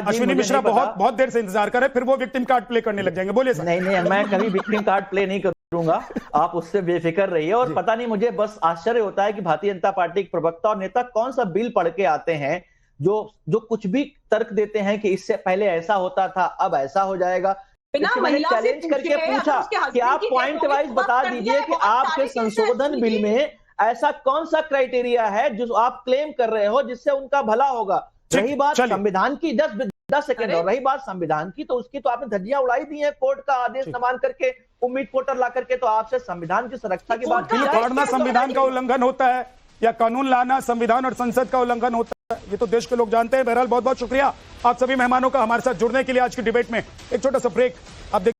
अश्विनी मिश्रा बहुत देर से इंतजार करे, फिर वो विक्टिम कार्ड प्ले करने लग जाएंगे। बोलिए सर। नहीं, मैं कभी विक्टिम कार्ड प्ले नहीं करूंगा, आप उससे बेफिक्र रहिए। और पता नहीं, मुझे बस आश्चर्य होता है कि भारतीय जनता पार्टी के प्रवक्ता और नेता कौन सा बिल पढ़ के आते हैं जो कुछ भी तर्क देते हैं कि इससे पहले ऐसा होता था, अब ऐसा हो जाएगा। मैंने चैलेंज करके पूछा कि आप पॉइंट वाइज बता दीजिए कि आपके संशोधन बिल में ऐसा कौन सा क्राइटेरिया है जो आप क्लेम कर रहे हो जिससे उनका भला होगा। रही बात संविधान की, 10 सेकंड और रही बात संविधान की, तो उसकी तो आपने धज्जियां उड़ाई दी है कोर्ट का आदेश न मान करके, उम्मीद पोर्टल ला करके। तो आपसे संविधान की सुरक्षा की बात फाड़ना संविधान का उल्लंघन होता है या कानून लाना संविधान और संसद का उल्लंघन होता है, ये तो देश के लोग जानते हैं। बहरहाल बहुत बहुत शुक्रिया आप सभी मेहमानों का हमारे साथ जुड़ने के लिए आज की डिबेट में। एक छोटा सा ब्रेक आप